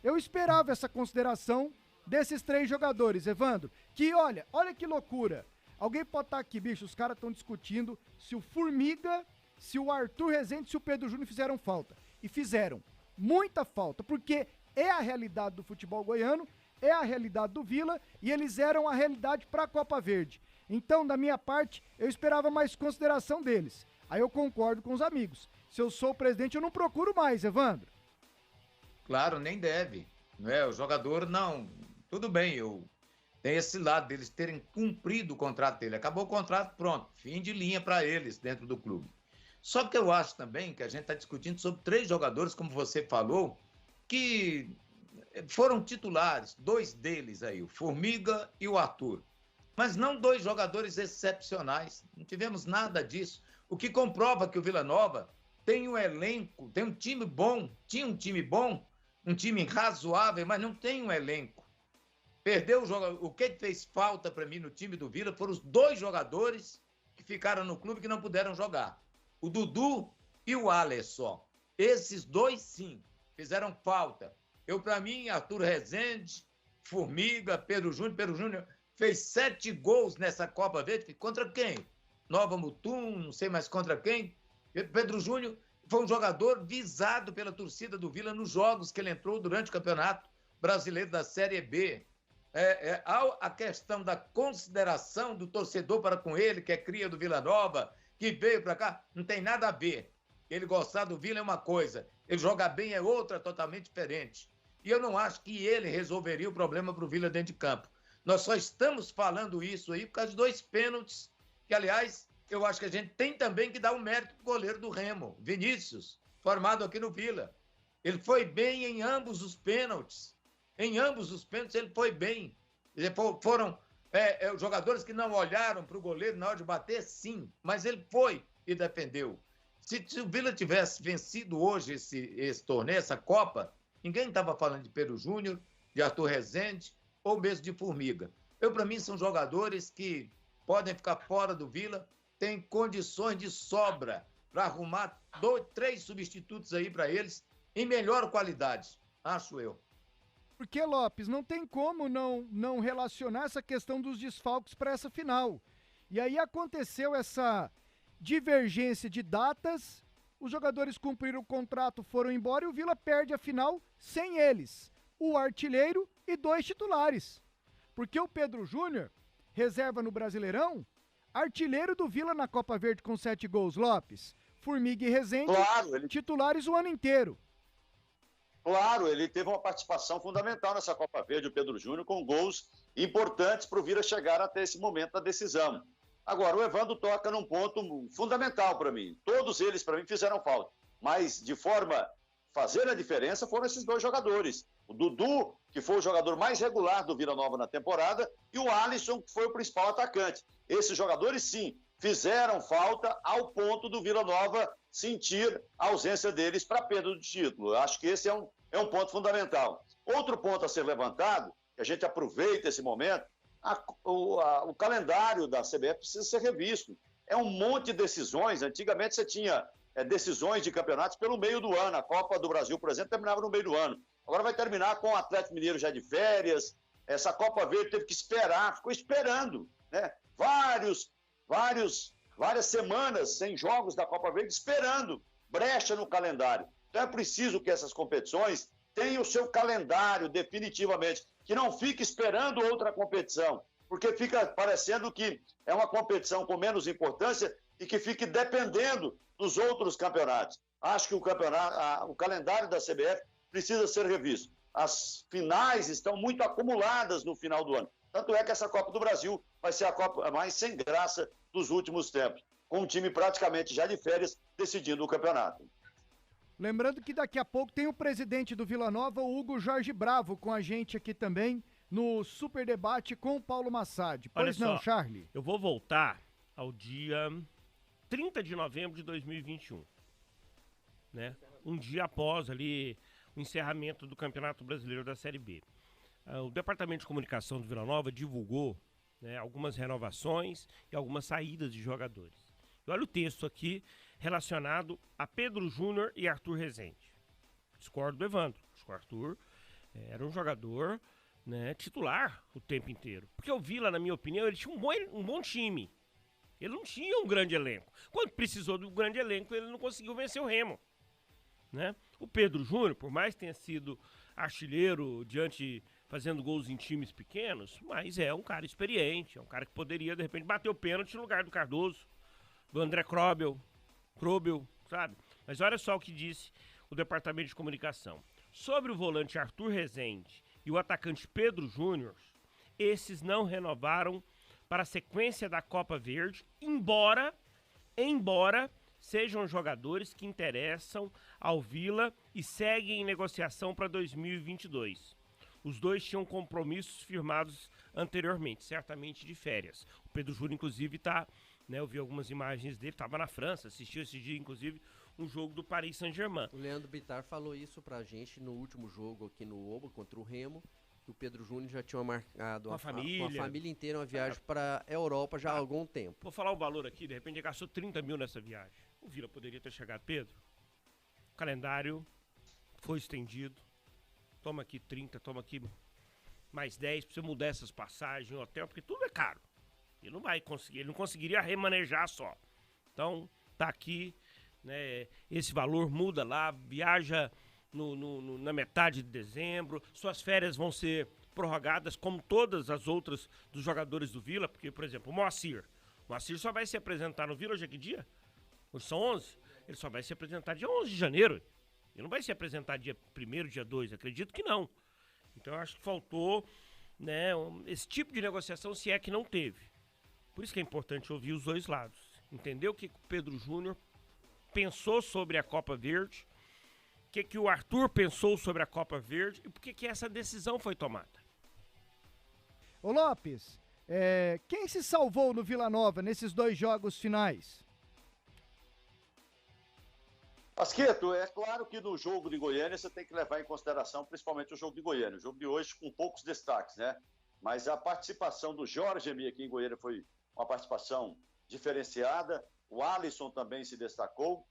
Eu esperava essa consideração desses 3 jogadores, Evandro, que olha que loucura. Alguém pode estar aqui, bicho, os caras estão discutindo se o Formiga, se o Arthur Rezende, se o Pedro Júnior fizeram falta. E fizeram muita falta, porque é a realidade do futebol goiano, é a realidade do Vila, e eles eram a realidade para a Copa Verde. Então, da minha parte, eu esperava mais consideração deles. Aí eu concordo com os amigos. Se eu sou o presidente, eu não procuro mais, Evandro. Claro, nem deve. Não é? O jogador, não. Tudo bem, tem esse lado deles terem cumprido o contrato dele. Acabou o contrato, pronto. Fim de linha para eles dentro do clube. Só que eu acho também que a gente está discutindo sobre 3 jogadores, como você falou, que foram titulares, 2 deles aí, o Formiga e o Arthur. Mas não 2 jogadores excepcionais. Não tivemos nada disso. O que comprova que o Vila Nova tem um elenco, tem um time bom, tinha um time bom, um time razoável, mas não tem um elenco. Perdeu o jogador. O que fez falta para mim no time do Vila foram os 2 jogadores que ficaram no clube que não puderam jogar. O Dudu e o Alisson. Esses 2, sim, fizeram falta. Para mim, Arthur Rezende, Formiga, Pedro Júnior fez 7 gols nessa Copa Verde. Contra quem? Nova Mutum, não sei mais contra quem. Pedro Júnior foi um jogador visado pela torcida do Vila nos jogos que ele entrou durante o Campeonato Brasileiro da Série B. A questão da consideração do torcedor para com ele, que é cria do Vila Nova, que veio para cá, não tem nada a ver. Ele gostar do Vila é uma coisa, ele jogar bem é outra, totalmente diferente. E eu não acho que ele resolveria o problema para o Vila dentro de campo. Nós só estamos falando isso aí por causa de 2 pênaltis, que, aliás, eu acho que a gente tem também que dar um mérito para o goleiro do Remo, Vinícius, formado aqui no Vila. Ele foi bem em ambos os pênaltis. Em ambos os pênaltis ele foi bem. Foram os jogadores que não olharam para o goleiro na hora de bater, sim, mas ele foi e defendeu. Se o Vila tivesse vencido hoje esse torneio, essa Copa, ninguém estava falando de Pedro Júnior, de Arthur Rezende ou mesmo de Formiga. Para mim, são jogadores que podem ficar fora do Vila, têm condições de sobra para arrumar 3 substitutos aí para eles em melhor qualidade, acho eu. Porque, Lopes, não tem como não relacionar essa questão dos desfalques para essa final. E aí aconteceu essa divergência de datas, os jogadores cumpriram o contrato, foram embora e o Vila perde a final sem eles. O artilheiro e 2 titulares. Porque o Pedro Júnior, reserva no Brasileirão, artilheiro do Vila na Copa Verde com 7 gols, Lopes. Formiga e Rezende, Claro, titulares o ano inteiro. Claro, ele teve uma participação fundamental nessa Copa Verde, o Pedro Júnior, com gols importantes para o Vila chegar até esse momento da decisão. Agora, o Evandro toca num ponto fundamental para mim. Todos eles, para mim, fizeram falta. Mas, de forma fazer a diferença, foram esses 2 jogadores. O Dudu, que foi o jogador mais regular do Vila Nova na temporada, e o Alisson, que foi o principal atacante. Esses jogadores, sim, fizeram falta ao ponto do Vila Nova sentir a ausência deles para a perda do título. Eu acho que esse é um ponto fundamental. Outro ponto a ser levantado, que a gente aproveita esse momento, o calendário da CBF precisa ser revisto. É um monte de decisões. Antigamente você tinha decisões de campeonatos pelo meio do ano. A Copa do Brasil, por exemplo, terminava no meio do ano. Agora vai terminar com o Atlético Mineiro já de férias. Essa Copa Verde teve que esperar, ficou esperando, né? Várias semanas sem jogos da Copa Verde, esperando, brecha no calendário. Então é preciso que essas competições tenham o seu calendário definitivamente, que não fique esperando outra competição, porque fica parecendo que é uma competição com menos importância e que fique dependendo dos outros campeonatos. Acho que o calendário da CBF precisa ser revisto. As finais estão muito acumuladas no final do ano. Tanto é que essa Copa do Brasil vai ser a Copa mais sem graça dos últimos tempos, com o time praticamente já de férias decidindo o campeonato. Lembrando que daqui a pouco tem o presidente do Vila Nova, o Hugo Jorge Bravo, com a gente aqui também no Super Debate com o Paulo Massad. Pois não, Charlie? Eu vou voltar ao dia 30 de novembro de 2021, né? Um dia após ali o encerramento do Campeonato Brasileiro da Série B. O Departamento de Comunicação do Vila Nova divulgou, né, algumas renovações e algumas saídas de jogadores. E olha o texto aqui relacionado a Pedro Júnior e Arthur Rezende. Discordo do Evandro. Acho que o Arthur era um jogador, né, titular o tempo inteiro. Porque o Vila, na minha opinião, ele tinha um bom time. Ele não tinha um grande elenco. Quando precisou do grande elenco, ele não conseguiu vencer o Remo, né? O Pedro Júnior, por mais que tenha sido artilheiro fazendo gols em times pequenos, mas é um cara experiente, é um cara que poderia, de repente, bater o pênalti no lugar do Cardoso, do André Krobel, sabe? Mas olha só o que disse o Departamento de Comunicação. Sobre o volante Arthur Rezende e o atacante Pedro Júnior, esses não renovaram para a sequência da Copa Verde, embora sejam jogadores que interessam ao Vila e seguem em negociação para 2022. Os dois tinham compromissos firmados anteriormente, certamente de férias. O Pedro Júnior, inclusive, eu vi algumas imagens dele, estava na França, assistiu esse dia, inclusive, um jogo do Paris Saint-Germain. O Leandro Bittar falou isso pra gente no último jogo aqui no Oba, contra o Remo, que o Pedro Júnior já tinha marcado uma família inteira, uma viagem para a Europa já há algum tempo. Vou falar o valor aqui, de repente ele gastou 30 mil nessa viagem. O Vila poderia ter chegado, Pedro. O calendário foi estendido. Toma aqui 30, toma aqui mais 10 pra você mudar essas passagens, hotel, porque tudo é caro. Ele não vai conseguir, ele não conseguiria remanejar só. Então, tá aqui, né? Esse valor muda lá, viaja na metade de dezembro, suas férias vão ser prorrogadas como todas as outras dos jogadores do Vila, porque, por exemplo, o Moacir só vai se apresentar no Vila hoje é que dia? Hoje são 11? Ele só vai se apresentar dia 11 de janeiro. Ele não vai se apresentar dia 1º, dia 2, acredito que não. Então eu acho que faltou, né, esse tipo de negociação, se é que não teve. Por isso que é importante ouvir os dois lados. Entender o que o Pedro Júnior pensou sobre a Copa Verde, o que o Arthur pensou sobre a Copa Verde e por que essa decisão foi tomada. Ô Lopes, quem se salvou no Vila Nova nesses 2 jogos finais? Pasqueto, é claro que no jogo de Goiânia você tem que levar em consideração principalmente o jogo de Goiânia. O jogo de hoje com poucos destaques, né? Mas a participação do Jorge Emi aqui em Goiânia foi uma participação diferenciada. O Alisson também se destacou.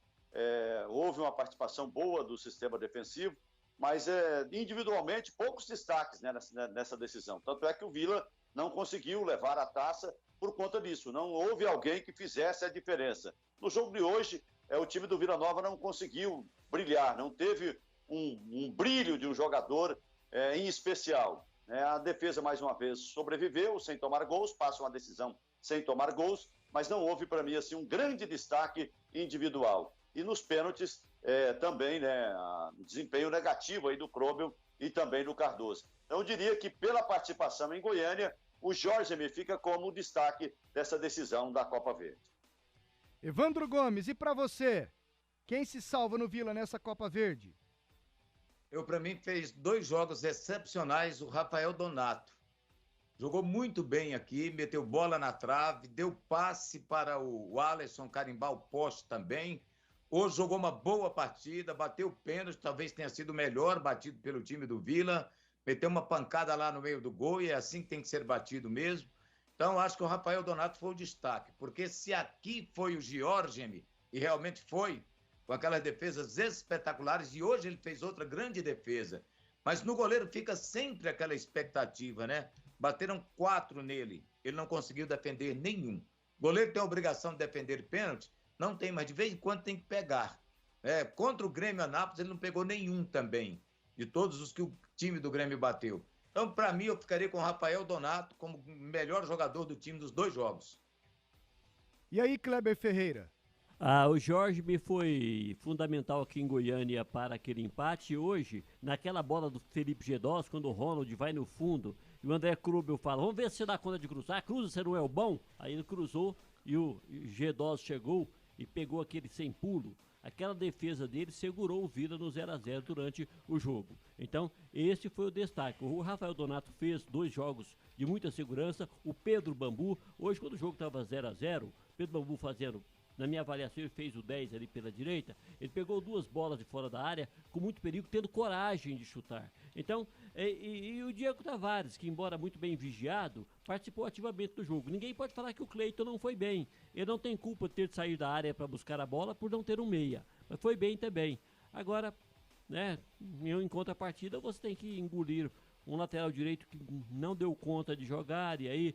Houve uma participação boa do sistema defensivo, mas individualmente poucos destaques, né, nessa decisão. Tanto é que o Vila não conseguiu levar a taça por conta disso. Não houve alguém que fizesse a diferença. No jogo de hoje, o time do Vila Nova não conseguiu brilhar, não teve um brilho de um jogador em especial. A defesa, mais uma vez, sobreviveu sem tomar gols, passa uma decisão sem tomar gols, mas não houve, para mim, assim, um grande destaque individual. E nos pênaltis também, né, desempenho negativo aí do Krobel e também do Cardoso. Então, eu diria que pela participação em Goiânia, o Jorge Emi fica como destaque dessa decisão da Copa Verde. Evandro Gomes, e para você? Quem se salva no Vila nessa Copa Verde? Para mim, fez 2 jogos excepcionais o Rafael Donato. Jogou muito bem aqui, meteu bola na trave, deu passe para o Alisson carimbar o poste também. Hoje jogou uma boa partida, bateu pênalti, talvez tenha sido o melhor batido pelo time do Vila, meteu uma pancada lá no meio do gol e é assim que tem que ser batido mesmo. Então, acho que o Rafael Donato foi o destaque, porque se aqui foi o Giorgemi, e realmente foi, com aquelas defesas espetaculares, e hoje ele fez outra grande defesa, mas no goleiro fica sempre aquela expectativa, né? Bateram 4 nele, ele não conseguiu defender nenhum. O goleiro tem a obrigação de defender pênalti? Não tem, mas de vez em quando tem que pegar. Contra o Grêmio Anápolis, ele não pegou nenhum também, de todos os que o time do Grêmio bateu. Então, para mim, eu ficaria com o Rafael Donato como o melhor jogador do time dos 2 jogos. E aí, Kleber Ferreira? O Jorge me foi fundamental aqui em Goiânia para aquele empate. E hoje, naquela bola do Felipe Gedós, quando o Ronald vai no fundo e o André Krubel fala, vamos ver se você dá conta de cruzar. Cruza, você não é o bom? Aí ele cruzou e o Gedós chegou e pegou aquele sem pulo. Aquela defesa dele segurou o Vila no 0-0 durante o jogo. Então, esse foi o destaque. O Rafael Donato fez 2 jogos de muita segurança. O Pedro Bambu, hoje quando o jogo estava 0-0, Pedro Bambu fazendo, na minha avaliação, ele fez o 10 ali pela direita. Ele pegou 2 bolas de fora da área com muito perigo, tendo coragem de chutar. Então, e o Diego Tavares, que embora muito bem vigiado, participou ativamente do jogo. Ninguém pode falar que o Cleiton não foi bem. Ele não tem culpa de ter saído da área para buscar a bola por não ter um meia. Mas foi bem também. Agora, né, em contrapartida, você tem que engolir um lateral direito que não deu conta de jogar e aí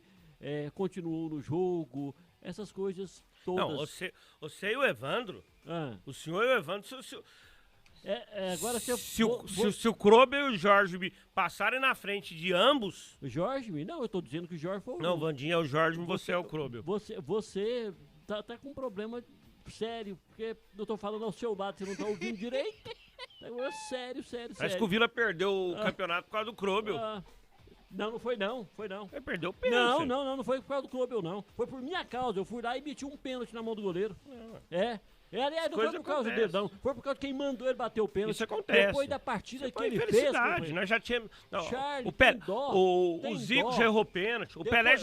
continuou no jogo. Essas coisas todas. Não, você e o Evandro, o senhor e o Evandro, agora se o Krobel e o Jorge passarem na frente de ambos... O Jorge? Não, eu tô dizendo que o Jorge foi o... Não, o Vandinho é o Jorge e você é o Krobel. Você tá com um problema sério, porque eu tô falando ao seu lado, você não tá ouvindo direito. Sério. Parece que o Vila perdeu o campeonato por causa do Krobel. Não foi não. Ele perdeu o pênalti. Não foi por causa do Krobel, não. Foi por minha causa. Eu fui lá e meti um pênalti na mão do goleiro. Aliás, não foi por causa dele, não. Foi por causa de quem mandou ele bater o pênalti. Isso acontece. Depois da partida isso que ele felicidade. fez. Nós já tínhamos... Charlie, o Zico já errou pênalti. O Pelé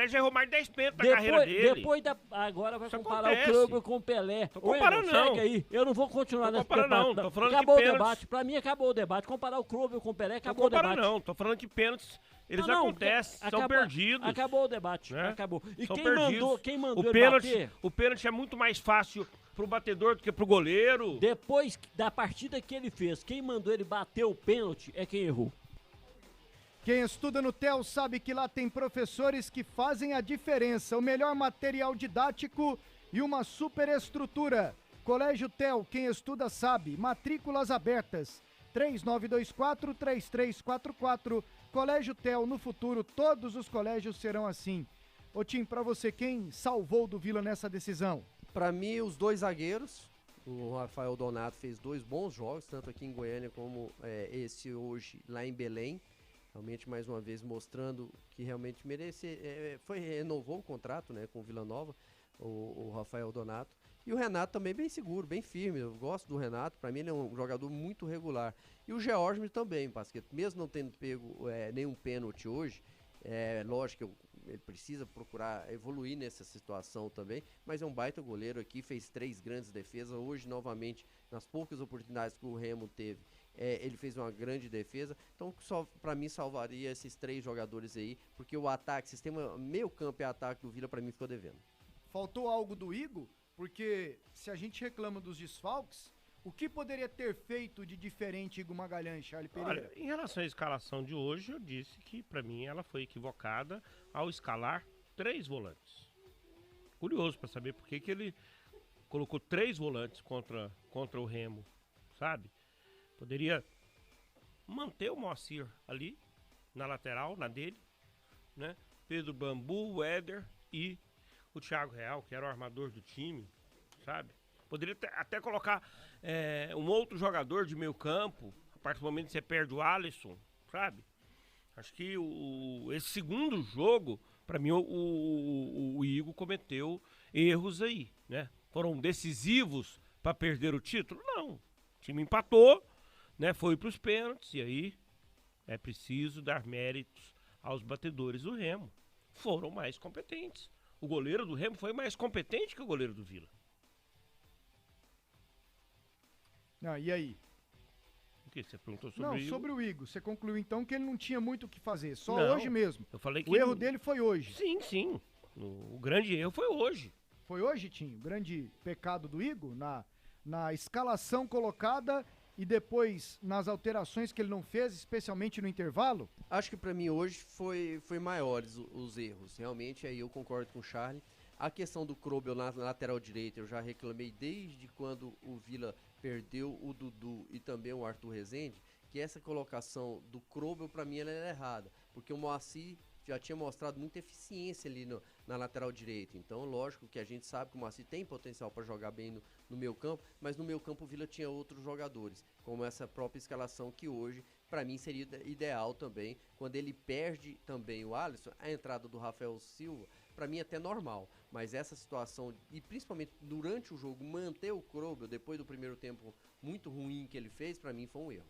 já errou mais de 10 pênaltis na carreira dele. Agora vai isso comparar acontece. o Krobel com o Pelé. Tô comparando, não. Segue aí. Eu não vou continuar nessa não. Tô falando acabou que o debate. Pra mim, acabou o debate. Comparar o Krobel com o Pelé, acabou o debate. Não, tô falando que pênaltis... Eles acontecem, são perdidos. Acabou o debate, né? Acabou. E são quem mandou ele bater? O pênalti é muito mais fácil pro batedor do que pro goleiro. Depois da partida que ele fez, quem mandou ele bater o pênalti é quem errou. Quem estuda no TEL sabe que lá tem professores que fazem a diferença, o melhor material didático e uma super estrutura. Colégio TEL, quem estuda sabe, matrículas abertas, 3924-3344, Colégio TEL, no futuro todos os colégios serão assim. Ô Tim, pra você, quem salvou do Vila nessa decisão? Pra mim, os 2 zagueiros. O Rafael Donato fez 2 bons jogos, tanto aqui em Goiânia como esse hoje lá em Belém. Realmente, mais uma vez, mostrando que realmente renovou o contrato, né, com o Vila Nova, o Rafael Donato. E o Renato também bem seguro, bem firme. Eu gosto do Renato, pra mim ele é um jogador muito regular. E o George também, Pasqueto, mesmo não tendo pego nenhum pênalti hoje, lógico que ele precisa procurar evoluir nessa situação também, mas é um baita goleiro aqui, fez 3 grandes defesas. Hoje, novamente, nas poucas oportunidades que o Remo teve, ele fez uma grande defesa. Então, só para mim, salvaria esses 3 jogadores aí, porque o ataque, sistema meio campo e ataque do Vila, para mim, ficou devendo. Faltou algo do Igor? Porque se a gente reclama dos desfalques, o que poderia ter feito de diferente Igor Magalhães, Charlie Pereira? Olha, em relação à escalação de hoje, eu disse que pra mim ela foi equivocada ao escalar 3 volantes. Curioso pra saber por que ele colocou 3 volantes contra o Remo, sabe? Poderia manter o Moacir ali, na lateral, na dele, né? Pedro Bambu, o Éder e o Thiago Real, que era o armador do time, sabe? Poderia até colocar um outro jogador de meio campo, a partir do momento que você perde o Alisson, sabe? Acho que esse segundo jogo, pra mim, o Igor cometeu erros aí, né? Foram decisivos pra perder o título? Não. O time empatou, né? Foi pros pênaltis e aí é preciso dar méritos aos batedores do Remo. Foram mais competentes. O goleiro do Remo foi mais competente que o goleiro do Vila. E aí? O que você perguntou sobre Não, o Igor? sobre o Igor. Você concluiu então que ele não tinha muito o que fazer, só Não, hoje mesmo. Eu falei que O erro dele foi hoje. Sim. O grande erro foi hoje. Foi hoje, Tim? O grande pecado do Igor na escalação colocada e depois nas alterações que ele não fez, especialmente no intervalo? Acho que pra mim hoje foi maiores os erros. Realmente, aí eu concordo com o Charlie. A questão do Krobel na lateral direita, eu já reclamei desde quando o Vila perdeu o Dudu e também o Arthur Rezende, que essa colocação do Krobel, pra mim, ela era errada. Porque o Moacir já tinha mostrado muita eficiência ali na lateral direita. Então, lógico que a gente sabe que o Moacir tem potencial para jogar bem no meio campo, mas no meio campo o Vila tinha outros jogadores, como essa própria escalação que hoje, para mim, seria ideal também. Quando ele perde também o Alisson, a entrada do Rafael Silva, para mim é até normal. Mas essa situação, e principalmente durante o jogo, manter o Krobel depois do primeiro tempo muito ruim que ele fez, para mim foi um erro.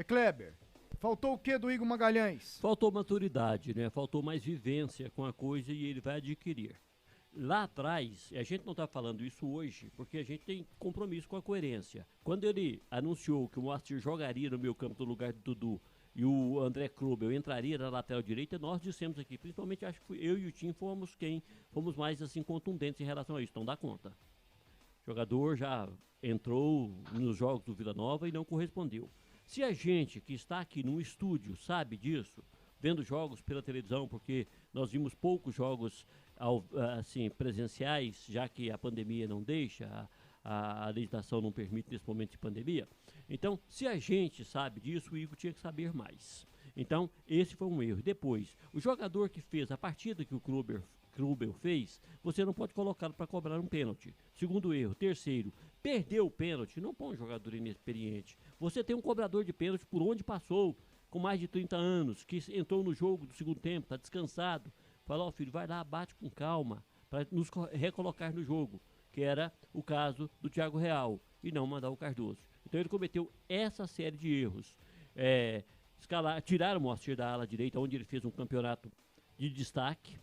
Kleber, faltou o que do Igor Magalhães? Faltou maturidade, né? Faltou mais vivência com a coisa e ele vai adquirir. Lá atrás, a gente não está falando isso hoje, porque a gente tem compromisso com a coerência. Quando ele anunciou que o Moacir jogaria no meio campo no lugar do Dudu e o André Krobel entraria na lateral direita, nós dissemos aqui, principalmente acho que eu e o Tim fomos mais assim contundentes em relação a isso, então dá conta. O jogador já entrou nos jogos do Vila Nova e não correspondeu. Se a gente que está aqui no estúdio sabe disso, vendo jogos pela televisão, porque nós vimos poucos jogos assim, presenciais, já que a pandemia não deixa, a legislação não permite nesse momento de pandemia. Então, se a gente sabe disso, o Igor tinha que saber mais. Então, esse foi um erro. Depois, o jogador que fez a partida que o Krobel fez, você não pode colocá-lo para cobrar um pênalti. Segundo erro. Terceiro, perdeu o pênalti, não põe um jogador inexperiente. Você tem um cobrador de pênalti por onde passou, com mais de 30 anos, que entrou no jogo do segundo tempo, está descansado. Fala, ó, filho, vai lá, bate com calma, para nos recolocar no jogo, que era o caso do Thiago Real, e não mandar o Cardoso. Então ele cometeu essa série de erros. Tiraram o Moacir da ala direita, onde ele fez um campeonato de destaque.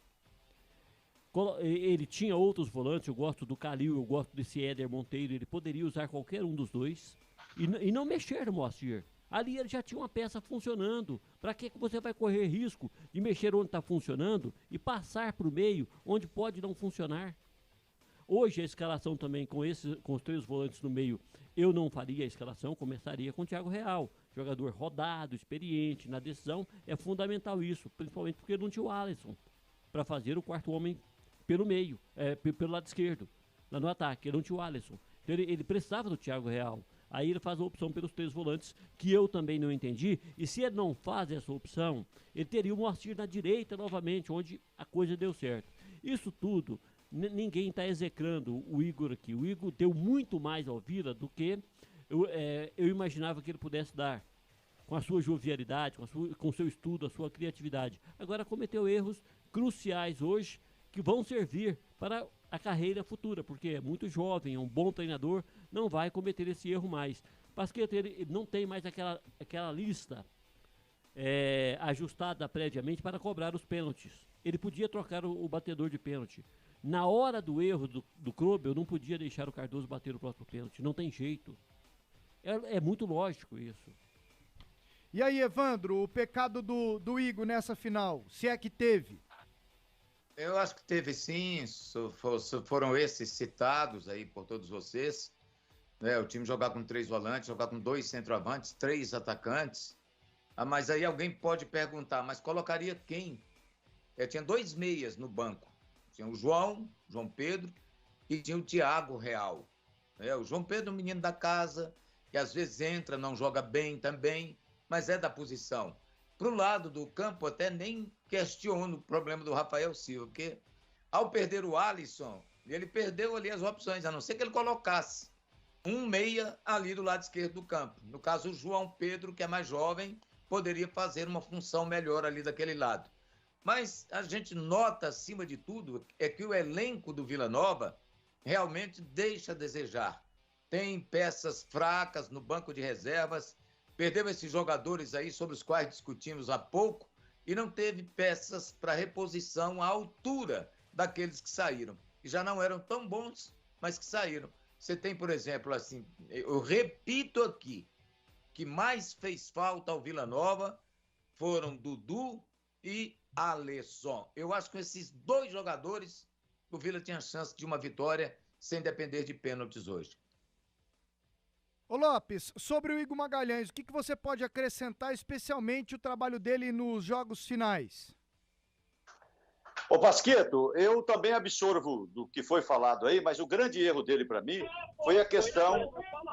Ele tinha outros volantes, eu gosto do Calil, eu gosto desse Éder Monteiro, ele poderia usar qualquer um dos dois e não mexer no Moacir. Ali ele já tinha uma peça funcionando. Para que você vai correr risco de mexer onde está funcionando e passar para o meio onde pode não funcionar? Hoje a escalação também com os 3 volantes no meio, eu não faria a escalação, começaria com o Thiago Real, jogador rodado, experiente, na decisão é fundamental isso, principalmente porque não tinha o Alisson para fazer o quarto homem pelo meio, pelo lado esquerdo, lá no ataque, ele não tinha o Alisson, então ele precisava do Thiago Real. Aí ele faz a opção pelos 3 volantes, que eu também não entendi. E se ele não faz essa opção, ele teria o Moacir na direita novamente, onde a coisa deu certo. Isso tudo, ninguém está execrando o Igor aqui. O Igor deu muito mais ao Vila do que eu imaginava que ele pudesse dar. Com a sua jovialidade, com o seu estudo, a sua criatividade. Agora cometeu erros cruciais hoje, que vão servir para a carreira futura, porque é muito jovem, é um bom treinador, não vai cometer esse erro mais. Pasquetto, ele não tem mais aquela lista ajustada previamente para cobrar os pênaltis. Ele podia trocar o batedor de pênalti. Na hora do erro do Krobel, não podia deixar o Cardoso bater o próximo pênalti, não tem jeito. É muito lógico isso. E aí, Evandro, o pecado do Igor nessa final, se é que teve? Eu acho que teve sim, foram esses citados aí por todos vocês, né? O time jogar com 3 volantes, jogar com 2 centroavantes, 3 atacantes. Mas aí alguém pode perguntar, mas colocaria quem? Tinha 2 meias no banco, tinha o João Pedro e tinha o Thiago Real. O João Pedro é um menino da casa, que às vezes entra, não joga bem também, mas é da posição. Pro lado do campo, até nem questiono o problema do Rafael Silva, porque ao perder o Alisson, ele perdeu ali as opções, a não ser que ele colocasse um meia ali do lado esquerdo do campo. No caso, o João Pedro, que é mais jovem, poderia fazer uma função melhor ali daquele lado. Mas a gente nota, acima de tudo, é que o elenco do Vila Nova realmente deixa a desejar. Tem peças fracas no banco de reservas, perdeu esses jogadores aí sobre os quais discutimos há pouco e não teve peças para reposição à altura daqueles que saíram. Que já não eram tão bons, mas que saíram. Você tem, por exemplo, assim, eu repito aqui, que mais fez falta ao Vila Nova foram Dudu e Alisson. Eu acho que com esses dois jogadores, o Vila tinha chance de uma vitória sem depender de pênaltis hoje. Ô Lopes, sobre o Igor Magalhães, o que você pode acrescentar, especialmente o trabalho dele nos jogos finais? Ô Pasqueto, eu também absorvo do que foi falado aí, mas o grande erro dele para mim foi a questão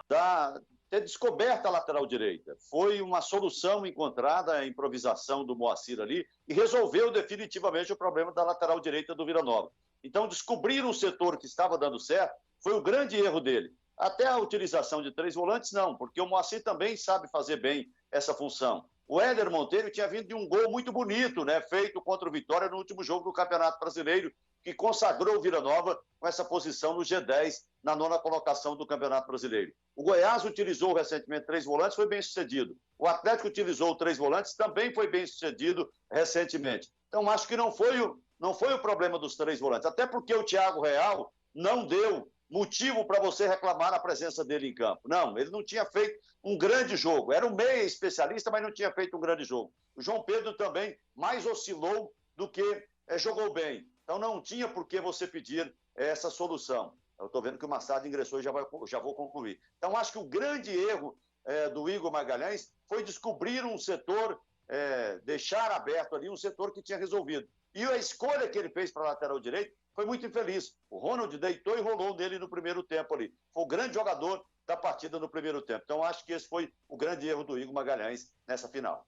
da ter descoberto a lateral direita. Foi uma solução encontrada, a improvisação do Moacir ali, e resolveu definitivamente o problema da lateral direita do Vila Nova. Então, descobrir um setor que estava dando certo foi o grande erro dele. Até a utilização de 3 volantes, não, porque o Moacir também sabe fazer bem essa função. O Éder Monteiro tinha vindo de um gol muito bonito, né, feito contra o Vitória no último jogo do Campeonato Brasileiro, que consagrou o Vila Nova com essa posição no G10, na 9ª colocação do Campeonato Brasileiro. O Goiás utilizou recentemente 3 volantes, foi bem sucedido. O Atlético utilizou 3 volantes, também foi bem sucedido recentemente. Então, acho que não foi o problema dos 3 volantes, até porque o Thiago Real não deu motivo para você reclamar a presença dele em campo. Não, ele não tinha feito um grande jogo. Era um meia especialista, mas não tinha feito um grande jogo. O João Pedro também mais oscilou do que jogou bem. Então não tinha por que você pedir essa solução. Eu estou vendo que o Massad ingressou e já vou concluir. Então acho que o grande erro do Igor Magalhães foi descobrir um setor, deixar aberto ali um setor que tinha resolvido. E a escolha que ele fez para a lateral direito foi muito infeliz. O Ronald deitou e rolou nele no primeiro tempo ali. Foi o grande jogador da partida no primeiro tempo. Então, acho que esse foi o grande erro do Igor Magalhães nessa final.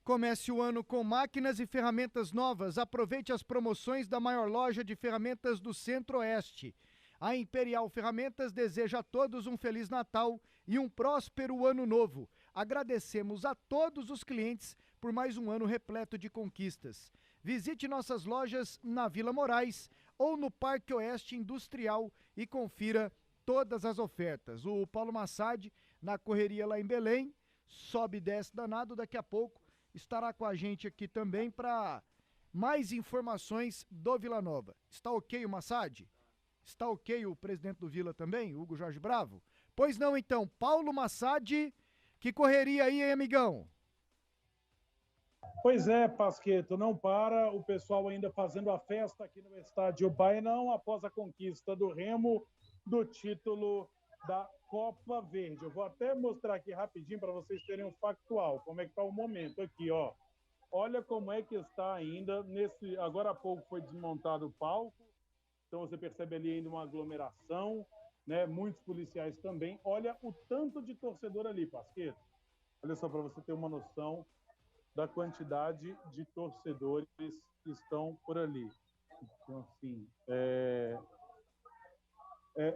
Comece o ano com máquinas e ferramentas novas. Aproveite as promoções da maior loja de ferramentas do Centro-Oeste. A Imperial Ferramentas deseja a todos um Feliz Natal e um próspero Ano Novo. Agradecemos a todos os clientes por mais um ano repleto de conquistas. Visite nossas lojas na Vila Moraes ou no Parque Oeste Industrial e confira todas as ofertas. O Paulo Massad, na correria lá em Belém, sobe e desce danado, daqui a pouco estará com a gente aqui também para mais informações do Vila Nova. Está ok o Massad? Está ok o presidente do Vila também, Hugo Jorge Bravo? Pois não, então, Paulo Massad, que correria aí, hein, amigão? Pois é, Pasqueto, não para, o pessoal ainda fazendo a festa aqui no estádio Bainão, após a conquista do Remo do título da Copa Verde. Eu vou até mostrar aqui rapidinho para vocês terem um factual, como é que está o momento aqui, ó. Olha como é que está ainda, agora há pouco foi desmontado o palco, então você percebe ali ainda uma aglomeração, né? Muitos policiais também. Olha o tanto de torcedor ali, Pasqueto. Olha só para você ter uma noção da quantidade de torcedores que estão por ali. Então, assim,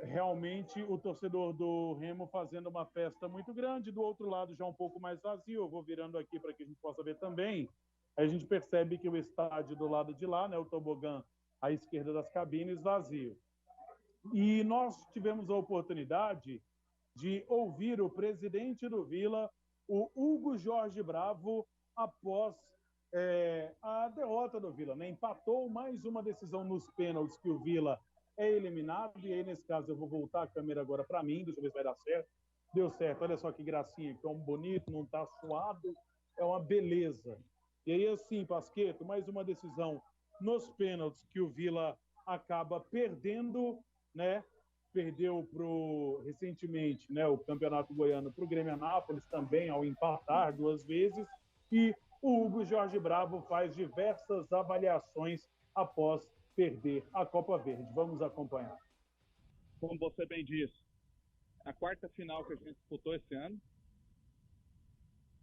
realmente o torcedor do Remo fazendo uma festa muito grande, do outro lado já um pouco mais vazio. Eu vou virando aqui para que a gente possa ver também. Aí a gente percebe que o estádio do lado de lá, né, o tobogã à esquerda das cabines, vazio. E nós tivemos a oportunidade de ouvir o presidente do Vila, o Hugo Jorge Bravo, após a derrota do Vila, né? Empatou mais uma decisão nos pênaltis que o Vila é eliminado, e aí nesse caso eu vou voltar a câmera agora para mim, deixa eu ver se vai dar certo. Deu certo, olha só que gracinha, que é um bonito, não tá suado, é uma beleza. E aí assim, Pasqueto, mais uma decisão nos pênaltis que o Vila acaba perdendo, né? Perdeu recentemente, né, o Campeonato Goiano para o Grêmio Anápolis também, ao empatar 2 vezes, e o Hugo Jorge Bravo faz diversas avaliações após perder a Copa Verde. Vamos acompanhar. Como você bem disse, a quarta final que a gente disputou esse ano,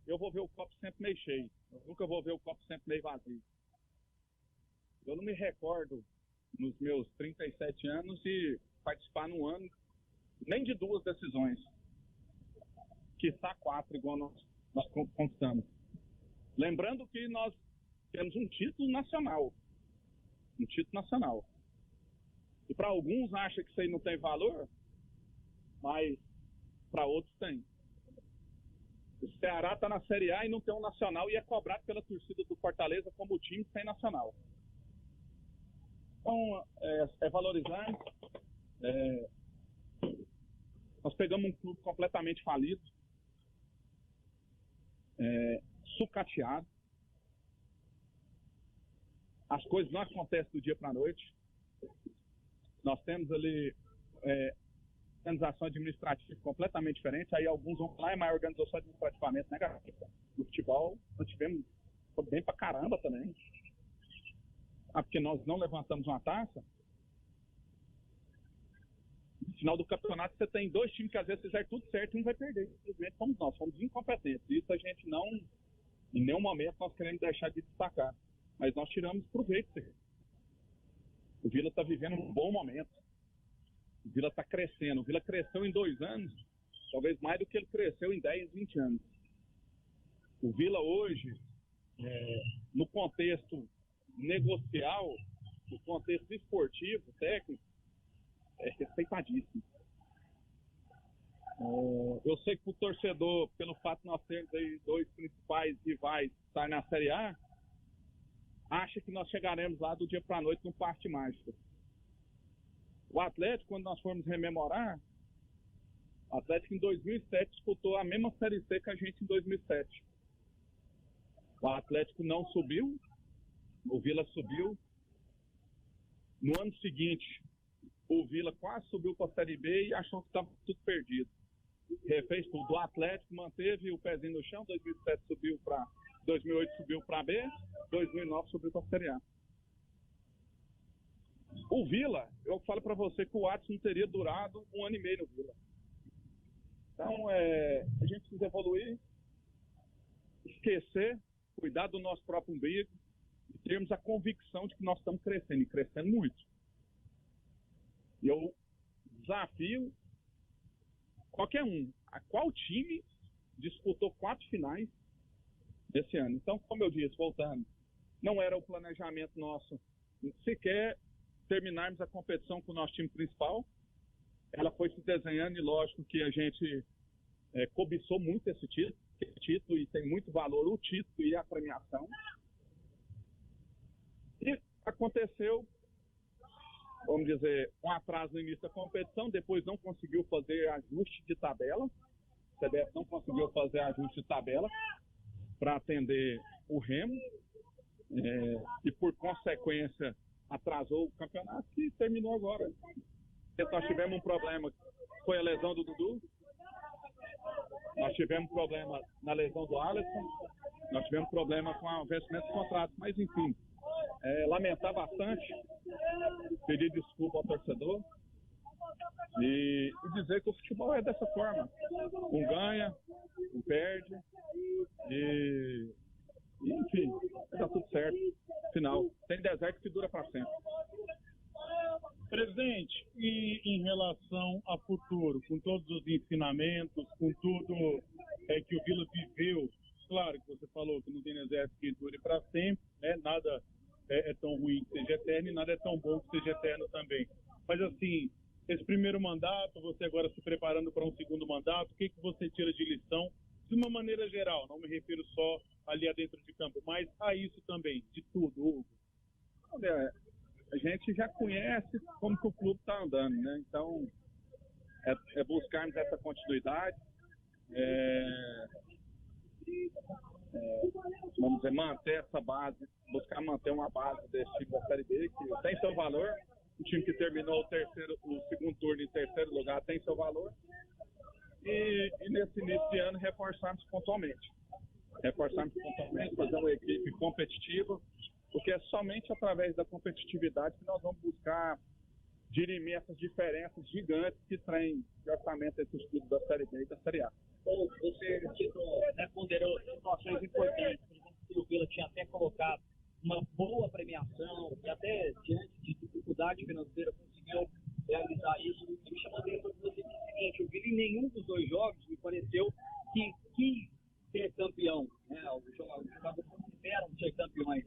eu vou ver o copo sempre meio cheio. Eu nunca vou ver o copo sempre meio vazio. Eu não me recordo, nos meus 37 anos, de participar num ano nem de 2 decisões. Quiçá 4, igual nós conquistamos. Lembrando que nós temos um título nacional. Um título nacional. E para alguns acham que isso aí não tem valor, mas para outros tem. O Ceará está na Série A e não tem um nacional e é cobrado pela torcida do Fortaleza como o time sem nacional. Então, é valorizante. Nós pegamos um clube completamente falido, sucateado. As coisas não acontecem do dia para a noite. Nós temos ali organização administrativa completamente diferente. Aí alguns vão falar, mas a organização administrativamente negativa. No futebol, nós tivemos bem pra caramba também. Porque nós não levantamos uma taça. No final do campeonato, você tem 2 times que às vezes fizeram tudo certo e um vai perder. Simplesmente somos nós, somos incompetentes. Isso a gente não, em nenhum momento, nós queremos deixar de destacar. Mas nós tiramos proveito disso. O Vila está vivendo um bom momento. O Vila está crescendo. O Vila cresceu em 2 anos, talvez mais do que ele cresceu em 10, 20 anos. O Vila hoje, no contexto negocial, no contexto esportivo, técnico, é respeitadíssimo. Eu sei que o torcedor, pelo fato de nós termos aí 2 principais rivais estar na Série A, acha que nós chegaremos lá do dia para a noite no Parque Mágico. O Atlético, quando nós formos rememorar, o Atlético em 2007 disputou a mesma Série C que a gente em 2007. O Atlético não subiu, o Vila subiu. No ano seguinte, o Vila quase subiu para a Série B e achou que estava tudo perdido. Refez tudo. O Atlético manteve o pezinho no chão, 2007 subiu para 2008 subiu para B, 2009 subiu para a Série A. O Vila, eu falo para você que o Watson teria durado 1 ano e meio no Vila. Então, a gente precisa evoluir, esquecer, cuidar do nosso próprio umbigo e termos a convicção de que nós estamos crescendo, e crescendo muito. E eu desafio qualquer um. A qual time disputou 4 finais desse ano? Então, como eu disse, voltando, não era o planejamento nosso sequer terminarmos a competição com o nosso time principal. Ela foi se desenhando e lógico que a gente cobiçou muito esse título e tem muito valor o título e a premiação. E aconteceu, vamos dizer, um atraso no início da competição, depois não conseguiu fazer ajuste de tabela. O CBF não conseguiu fazer ajuste de tabela para atender o Remo e por consequência atrasou o campeonato e terminou agora. Nós tivemos um problema, foi a lesão do Dudu, nós tivemos problema na lesão do Alisson, nós tivemos problema com o vencimento do contrato, mas enfim, lamentar bastante, pedir desculpa ao torcedor e dizer que o futebol é dessa forma, um ganha, um perde e enfim, está tudo certo. Final, tem deserto que dura para sempre. Presidente, e em relação a futuro, com todos os ensinamentos, com tudo que o Vila viveu, claro que você falou que não tem exército que dure para sempre, né? Nada é tão ruim que seja eterno e nada é tão bom que seja eterno também. Mas assim, esse primeiro mandato, você agora se preparando para um segundo mandato, o que você tira de lição? De uma maneira geral, não me refiro só ali dentro de campo, mas a isso também, de tudo, Hugo. Olha, a gente já conhece como que o clube está andando, né? Então, buscarmos essa continuidade, vamos dizer, manter essa base, buscar manter uma base desse time da Série B, que tem seu valor. O time que terminou o segundo turno em terceiro lugar tem seu valor. E nesse início de ano reforçarmos pontualmente, fazer uma equipe competitiva, porque é somente através da competitividade que nós vamos buscar dirimir essas diferenças gigantes que têm de orçamento entre os clubes da Série B e da Série A. Bom, você ponderou situações importantes, por exemplo, que o Vila tinha até colocado uma boa premiação e até diante de dificuldade financeira conseguiu realizar isso. Me chamou a atenção que você disse o seguinte: o Vila em nenhum dos 2 jogos me pareceu que quis ser campeão, né? Os jogadores consideram ser campeões.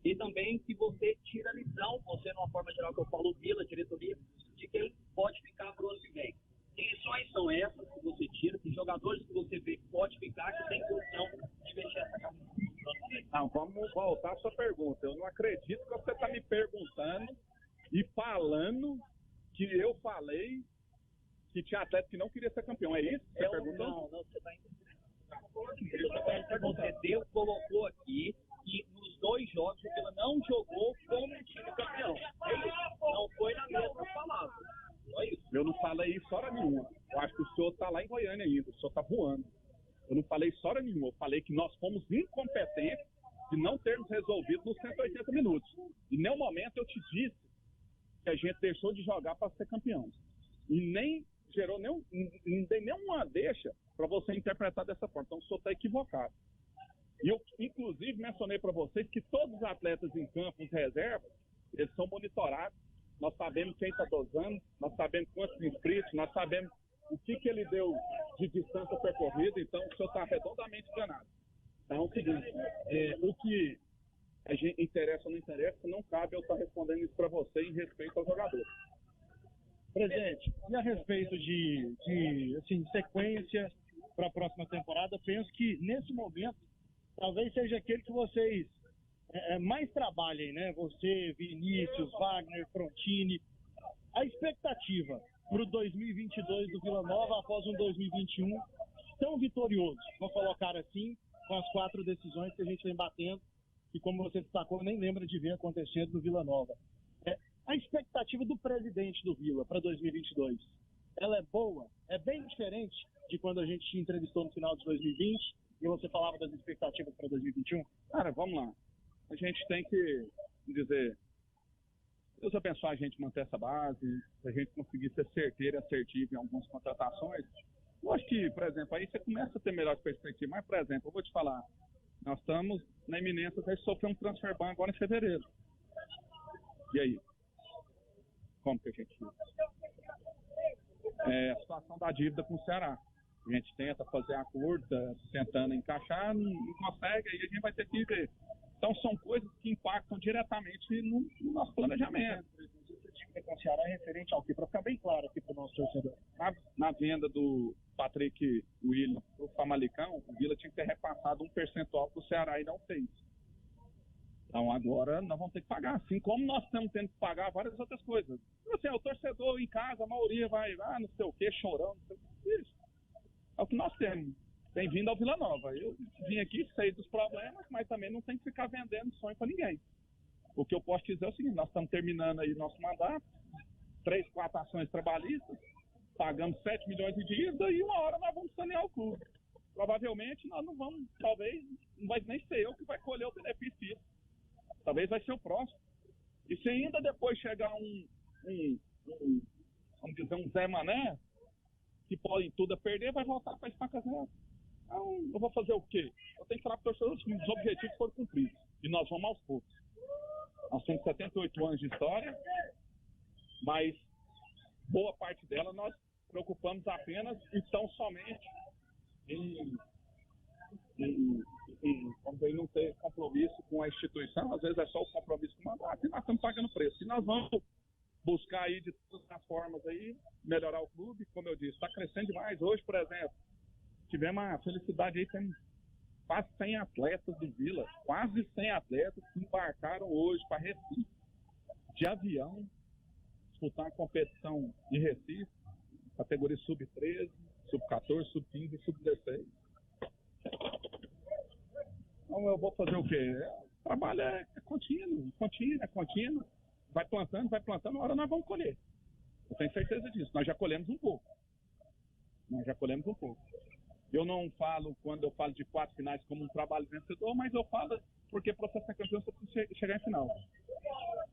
E também que você tira a lição, você, numa forma geral, que eu falo, Vila, diretoria, de quem pode ficar para o ano que vem. Que lições são essas que você tira, que jogadores que você vê que pode ficar, que tem condição de mexer essa camisa? Não, vamos voltar à sua pergunta. Eu não acredito que você está me perguntando e falando que eu falei que tinha atleta que não queria ser campeão. É isso que você perguntou? Não, você está você colocou aqui que nos 2 jogos o Vila não jogou como um time campeão. Não foi na mesma palavra. Só isso. Eu não falei isso hora nenhuma. Eu acho que o senhor está lá em Goiânia ainda, o senhor está voando. Eu não falei isso hora nenhuma. Eu falei que nós fomos incompetentes de não termos resolvido nos 180 minutos. Em nenhum momento eu te disse que a gente deixou de jogar para ser campeão. E nem gerou não dei nenhuma deixa para você interpretar dessa forma. Então o senhor está equivocado. E eu, inclusive, mencionei para vocês que todos os atletas em campo, os reservas, eles são monitorados. Nós sabemos quem está dosando, nós sabemos quantos inscritos, nós sabemos o que ele deu de distância percorrida. Então o senhor está redondamente enganado. Então é o seguinte, o que a gente interessa ou não interessa, não cabe eu estar respondendo isso para você em respeito ao jogador. Presidente, e a respeito de sequência para a próxima temporada, penso que nesse momento talvez seja aquele que vocês mais trabalhem, né? Você, Vinícius, Wagner, Frontini. A expectativa para o 2022 do Vila Nova após um 2021 tão vitorioso, vou colocar assim, com as 4 decisões que a gente vem batendo, e como você destacou, nem lembra de ver acontecendo no Vila Nova. A expectativa do presidente do Vila para 2022, ela é boa? É bem diferente de quando a gente te entrevistou no final de 2020 e você falava das expectativas para 2021? Cara, vamos lá. A gente tem que dizer, Deus abençoe a gente manter essa base, se a gente conseguir ser certeiro e assertivo em algumas contratações. Eu acho que, por exemplo, aí você começa a ter melhor perspectiva. Mas, por exemplo, eu vou te falar, nós estamos na iminência de sofrer um transfer ban agora em fevereiro. E aí? Como que a gente fica? A situação da dívida com o Ceará. A gente tenta fazer acordo, tentando encaixar, não consegue, aí a gente vai ter que ver. Então são coisas que impactam diretamente no nosso planejamento. Essa dívida com o Ceará é referente ao quê? Para ficar bem claro aqui para o nosso torcedor. Na venda do Patrick William para o Famalicão, o Vila tinha que ter repassado 1% para o Ceará e não fez. Então agora nós vamos ter que pagar, assim como nós estamos tendo que pagar várias outras coisas. Assim, o torcedor em casa, a maioria vai, não sei o quê, chorando, não sei o quê. Isso. É o que nós temos. Bem-vindo ao Vila Nova. Eu vim aqui, sei dos problemas, mas também não tem que ficar vendendo sonho para ninguém. O que eu posso dizer é o seguinte, nós estamos terminando aí nosso mandato, 3, 4 ações trabalhistas, pagamos 7 milhões de dívida e uma hora nós vamos sanear o clube. Provavelmente nós não vamos, talvez, não vai nem ser eu que vai colher o benefício disso. Talvez vai ser o próximo. E se ainda depois chegar vamos dizer, um Zé Mané, que pode tudo a perder, vai voltar para a estaca zero. Então, eu vou fazer o quê? Eu tenho que falar para os torcedores que os objetivos foram cumpridos. E nós vamos aos poucos. Nós temos 78 anos de história, mas boa parte dela nós preocupamos apenas e tão somente em não ter compromisso com a instituição. Às vezes é só o compromisso com o mandato e nós estamos pagando preço. E nós vamos buscar aí de todas as formas aí, melhorar o clube, como eu disse, está crescendo demais. Hoje, por exemplo, tivemos a felicidade aí, tem quase 100 atletas do Vila, quase 100 atletas que embarcaram hoje para Recife, de avião, disputar a competição em Recife, categoria sub-13, sub-14, sub-15 e sub-16. Então eu vou fazer o quê? O trabalho é contínuo. Vai plantando, uma hora nós vamos colher. Eu tenho certeza disso. Nós já colhemos um pouco. Eu não falo, quando eu falo de 4 finais, como um trabalho vencedor, mas eu falo porque para você ser campeão você precisa chegar em final.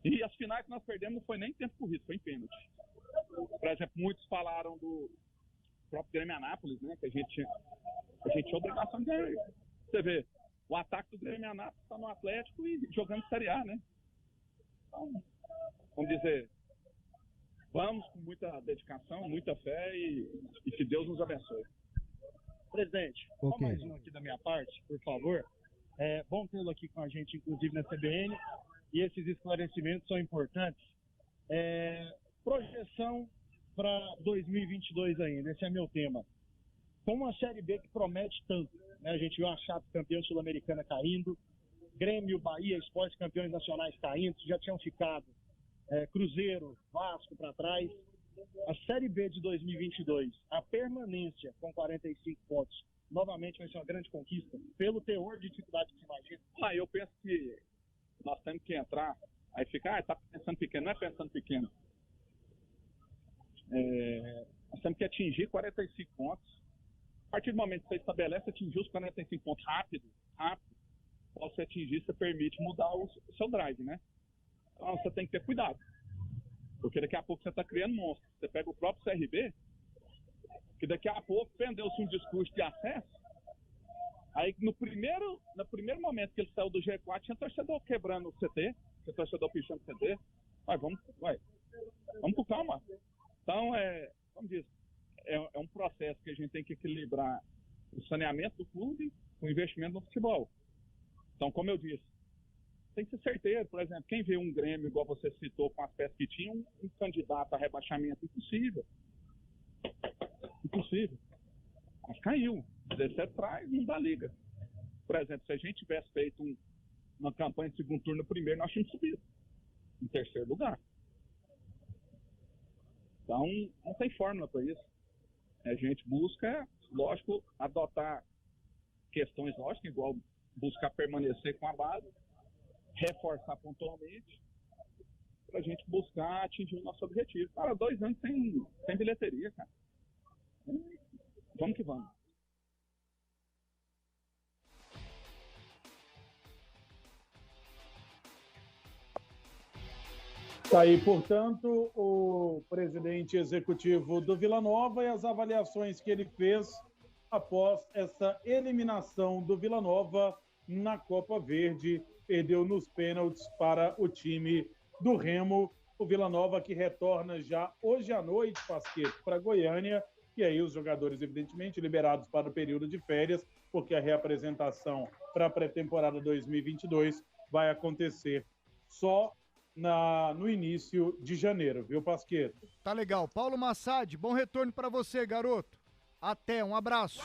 E as finais que nós perdemos não foi nem em tempo corrido, foi em pênalti. Por exemplo, muitos falaram do próprio Grêmio Anápolis, né? Que a gente tinha obrigação de ganhar. Você vê, o ataque do Grêmio Anápolis está no Atlético e jogando Série A, né? Então, vamos dizer, vamos com muita dedicação, muita fé e que Deus nos abençoe. Presidente, só mais um aqui da minha parte, por favor. É bom tê-lo aqui com a gente, inclusive na CBN, e esses esclarecimentos são importantes. Projeção para 2022 ainda, esse é meu tema. Com uma Série B que promete tanto, né? A gente viu a Chape campeã sul-americana caindo, Grêmio, Bahia, Sport campeões nacionais caindo, já tinham ficado Cruzeiro, Vasco para trás. a Série B de 2022, a permanência com 45 pontos, novamente vai ser uma grande conquista, pelo teor de dificuldade que se imagina? Eu penso que nós temos que entrar, aí fica, tá pensando pequeno, não é pensando pequeno. Nós temos que atingir 45 pontos. A partir do momento que você estabelece, atingir os 45 pontos rápido, ao você atingir, você permite mudar o seu drive, né? Então você tem que ter cuidado. Porque daqui a pouco você está criando monstros. Você pega o próprio CRB, que daqui a pouco vendeu-se um discurso de acesso. Aí no primeiro momento que ele saiu do G4, tinha torcedor quebrando o CT, tinha torcedor pichando o CT. Vamos com calma. Então, como diz, é um processo que a gente tem que equilibrar o saneamento do clube com o investimento no futebol. Então, como eu disse, tem que ser certeiro. Por exemplo, quem vê um Grêmio, igual você citou, com as peças que tinha, um candidato a rebaixamento, impossível. Impossível. Mas caiu. 17 traz, não dá liga. Por exemplo, se a gente tivesse feito uma campanha de segundo turno primeiro, nós tínhamos subido. Em terceiro lugar. Então, não tem fórmula para isso. A gente busca, lógico, adotar questões lógicas, igual buscar permanecer com a base, reforçar pontualmente, para a gente buscar atingir o nosso objetivo. Cara, 2 anos sem bilheteria, cara. Vamos que vamos. Tá aí, portanto, o presidente executivo do Vila Nova e as avaliações que ele fez após essa eliminação do Vila Nova na Copa Verde. Perdeu nos pênaltis para o time do Remo. O Vila Nova que retorna já hoje à noite, Pasquetto, para Goiânia. E aí os jogadores, evidentemente, liberados para o período de férias, porque a reapresentação para a pré-temporada 2022 vai acontecer só no início de janeiro, viu, Pasquetto? Tá legal. Paulo Massad, bom retorno para você, garoto. Até, um abraço.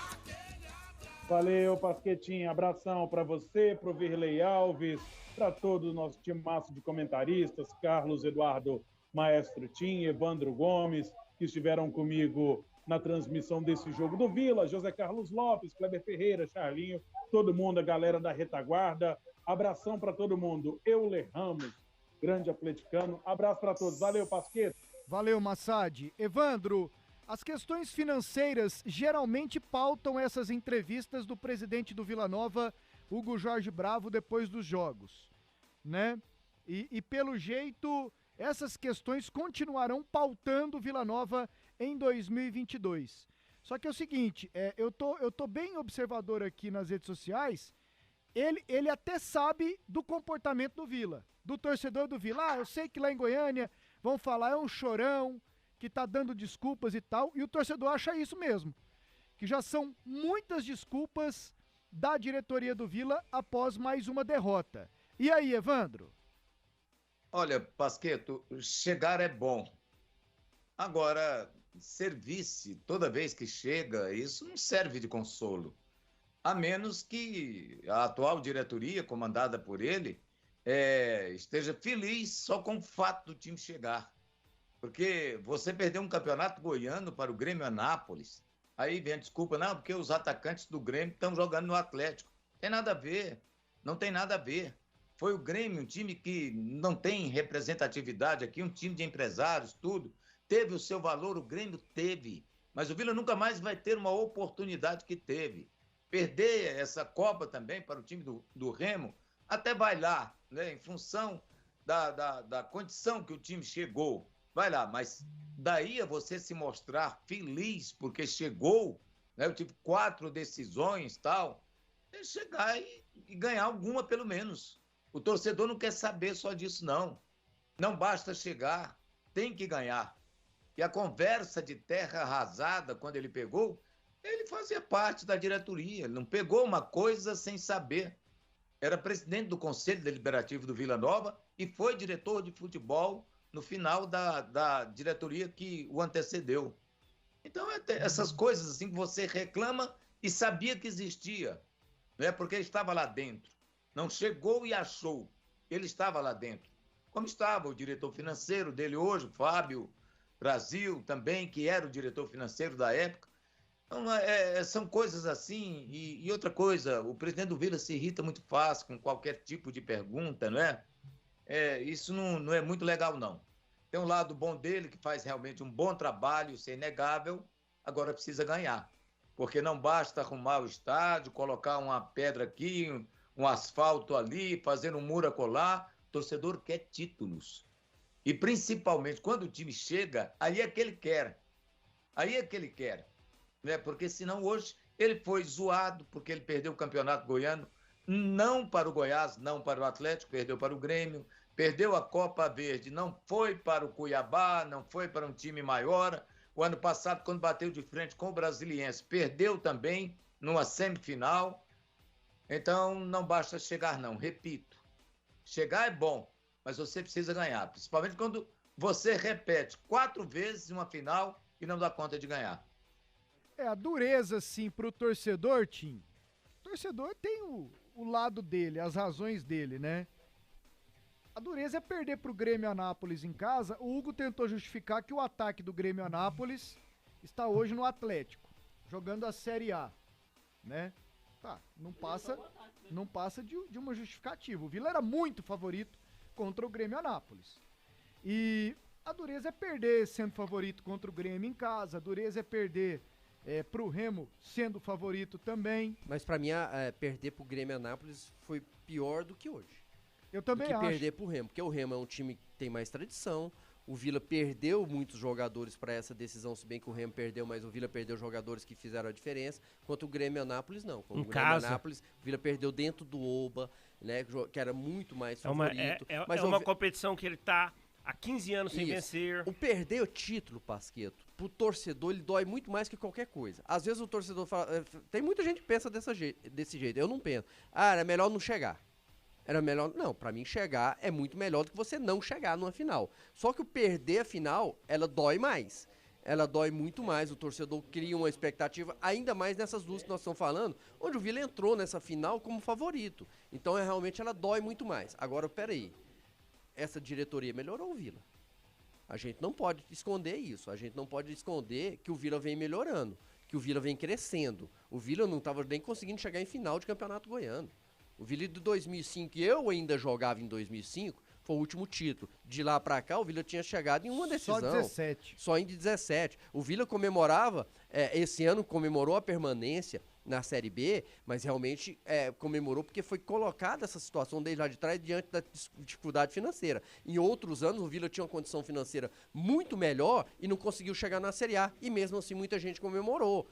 Valeu, Pasquetinho. Abração para você, para o Virley Alves, para todo o nosso timaço de comentaristas, Carlos Eduardo Maestro Tim, Evandro Gomes, que estiveram comigo na transmissão desse jogo do Vila, José Carlos Lopes, Kleber Ferreira, Charlinho, todo mundo, a galera da retaguarda. Abração para todo mundo. Euler Ramos, grande atleticano. Abraço para todos. Valeu, Pasquetto. Valeu, Massad. Evandro, as questões financeiras geralmente pautam essas entrevistas do presidente do Vila Nova, Hugo Jorge Bravo, depois dos jogos, né? E pelo jeito, essas questões continuarão pautando o Vila Nova em 2022. Só que é o seguinte, eu tô bem observador aqui nas redes sociais, ele até sabe do comportamento do Vila, do torcedor do Vila. Eu sei que lá em Goiânia vão falar, é um chorão, que tá dando desculpas e tal, e o torcedor acha isso mesmo, que já são muitas desculpas da diretoria do Vila após mais uma derrota. E aí, Evandro? Olha, Pasquetto, chegar é bom. Agora, serviço toda vez que chega, isso não serve de consolo. A menos que a atual diretoria, comandada por ele, esteja feliz só com o fato do time chegar. Porque você perdeu um campeonato goiano para o Grêmio Anápolis. Aí vem a desculpa, não, porque os atacantes do Grêmio estão jogando no Atlético. Tem nada a ver, não tem nada a ver. Foi o Grêmio, um time que não tem representatividade aqui, um time de empresários, tudo. Teve o seu valor, o Grêmio teve. Mas o Vila nunca mais vai ter uma oportunidade que teve. Perder essa Copa também para o time do Remo, até vai lá, né, em função da condição que o time chegou. Vai lá, mas daí a você se mostrar feliz porque chegou, né? Eu tive 4 decisões e tal, é chegar e ganhar alguma pelo menos. O torcedor não quer saber só disso, não. Não basta chegar, tem que ganhar. E a conversa de terra arrasada, quando ele pegou, ele fazia parte da diretoria, ele não pegou uma coisa sem saber. Era presidente do Conselho Deliberativo do Vila Nova e foi diretor de futebol no final da diretoria que o antecedeu. Então, essas coisas assim que você reclama e sabia que existia, né? Porque ele estava lá dentro. Não chegou e achou. Ele estava lá dentro. Como estava o diretor financeiro dele hoje, o Fábio, Brasil também, que era o diretor financeiro da época. Então, são coisas assim. E outra coisa, o presidente do Vila se irrita muito fácil com qualquer tipo de pergunta, não é? Isso não é muito legal, não. Tem um lado bom dele, que faz realmente um bom trabalho, isso é inegável, agora precisa ganhar. Porque não basta arrumar o estádio, colocar uma pedra aqui, um asfalto ali, fazer um muro acolá. O torcedor quer títulos. E principalmente quando o time chega, aí é que ele quer. Aí é que ele quer. Né? Porque senão hoje ele foi zoado, porque ele perdeu o Campeonato Goiano, não para o Goiás, não para o Atlético, perdeu para o Grêmio, perdeu a Copa Verde, não foi para o Cuiabá, não foi para um time maior. O ano passado, quando bateu de frente com o Brasiliense, perdeu também numa semifinal. Então, não basta chegar, não. Repito, chegar é bom, mas você precisa ganhar. Principalmente quando você repete 4 vezes uma final e não dá conta de ganhar. A dureza, sim, pro torcedor, Tim. O torcedor tem o lado dele, as razões dele, né? A dureza é perder pro Grêmio Anápolis em casa. O Hugo tentou justificar que o ataque do Grêmio Anápolis está hoje no Atlético, jogando a Série A, né? Tá, não passa de uma justificativa. O Vila era muito favorito contra o Grêmio Anápolis. E a dureza é perder sendo favorito contra o Grêmio em casa. A dureza é perder pro Remo sendo favorito também. Mas pra mim, perder pro Grêmio Anápolis foi pior do que hoje. Eu também acho. Perder pro Remo, porque o Remo é um time que tem mais tradição. O Vila perdeu muitos jogadores para essa decisão, se bem que o Remo perdeu, mas o Vila perdeu jogadores que fizeram a diferença, enquanto o Grêmio Anápolis não. O Grêmio Anápolis, o Vila perdeu dentro do Oba, né, que era muito mais favorito. Mas uma competição que ele tá há 15 anos sem vencer. O perder o título, Pasqueto, pro torcedor, ele dói muito mais que qualquer coisa. Às vezes o torcedor fala... Tem muita gente que pensa desse jeito, eu não penso. Era melhor não chegar. Era melhor... Não, pra mim chegar é muito melhor do que você não chegar numa final. Só que o perder a final, ela dói mais. Ela dói muito mais, o torcedor cria uma expectativa, ainda mais nessas duas que nós estamos falando, onde o Vila entrou nessa final como favorito. Então, realmente, ela dói muito mais. Agora, peraí, essa diretoria melhorou o Vila. A gente não pode esconder isso, a gente não pode esconder que o Vila vem melhorando, que o Vila vem crescendo. O Vila não estava nem conseguindo chegar em final de Campeonato Goiano. O Vila de 2005, eu ainda jogava em 2005, foi o último título. De lá pra cá, o Vila tinha chegado em uma decisão. Só 17. Só em 17. O Vila comemorava, esse ano comemorou a permanência na Série B, mas realmente comemorou porque foi colocada essa situação desde lá de trás diante da dificuldade financeira. Em outros anos, o Vila tinha uma condição financeira muito melhor e não conseguiu chegar na Série A. E mesmo assim, muita gente comemorou.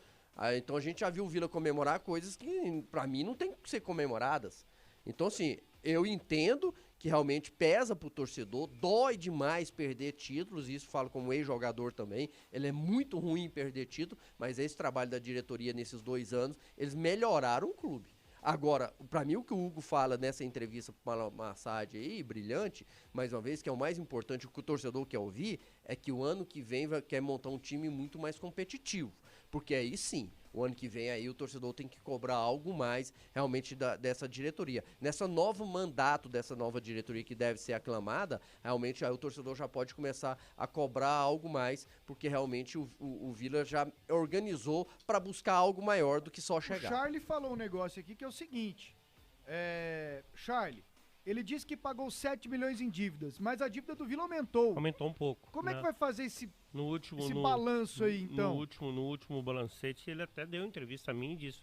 Então a gente já viu o Vila comemorar coisas que, pra mim, não tem que ser comemoradas. Então, assim, eu entendo que realmente pesa pro torcedor, dói demais perder títulos, isso falo como ex-jogador também, ele é muito ruim em perder título, mas esse trabalho da diretoria nesses 2 anos, eles melhoraram o clube. Agora, pra mim o que o Hugo fala nessa entrevista para Massad aí, brilhante, mais uma vez, que é o mais importante, o que o torcedor quer ouvir, é que o ano que vem quer montar um time muito mais competitivo. Porque aí sim, o ano que vem aí o torcedor tem que cobrar algo mais realmente dessa diretoria. Nessa novo mandato dessa nova diretoria que deve ser aclamada, realmente aí o torcedor já pode começar a cobrar algo mais, porque realmente o Vila já organizou para buscar algo maior do que só chegar. O Charlie falou um negócio aqui que é o seguinte, Charlie, ele disse que pagou 7 milhões em dívidas, mas a dívida do Vila aumentou. Aumentou um pouco. Como é que vai fazer esse no balanço aí, então? No último balancete, ele até deu entrevista a mim e disse,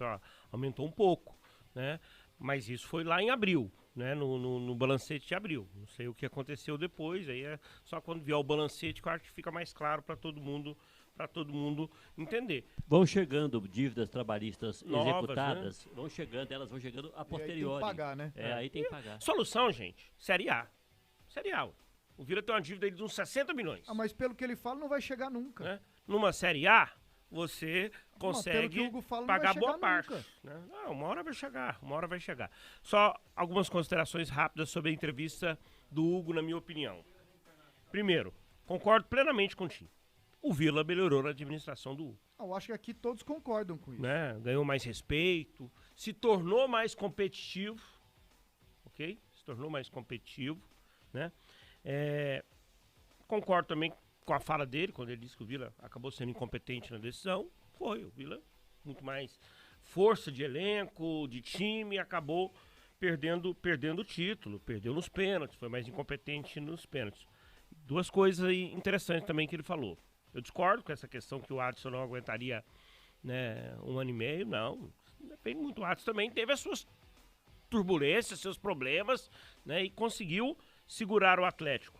aumentou um pouco, né? Mas isso foi lá em abril, né? No balancete de abril. Não sei o que aconteceu depois, aí é só quando vier o balancete que eu acho que fica mais claro para todo mundo entender. Vão chegando dívidas trabalhistas novas, executadas, né? elas vão chegando a posteriori. Aí tem que pagar, né? Aí tem que pagar. Solução, gente, Série A. Série A. O Vila tem uma dívida aí de uns 60 milhões. Mas pelo que ele fala, não vai chegar nunca. Né? Numa Série A, você consegue pagar boa parte. Né? Não, uma hora vai chegar. Só algumas considerações rápidas sobre a entrevista do Hugo, na minha opinião. Primeiro, concordo plenamente com o Tim. O Vila melhorou na administração do Hugo. Eu acho que aqui todos concordam com isso. Né? Ganhou mais respeito, se tornou mais competitivo, ok? Se tornou mais competitivo, né? Concordo também com a fala dele, quando ele disse que o Vila acabou sendo incompetente na decisão, foi. O Vila, muito mais força de elenco, de time, acabou perdendo o título, perdeu nos pênaltis, foi mais incompetente nos pênaltis. Duas coisas aí interessantes também que ele falou. Eu discordo com essa questão que o Adson não aguentaria, né, 1 ano e meio, não. Depende muito. O Adson também teve as suas turbulências, seus problemas, né, e conseguiu segurar o Atlético.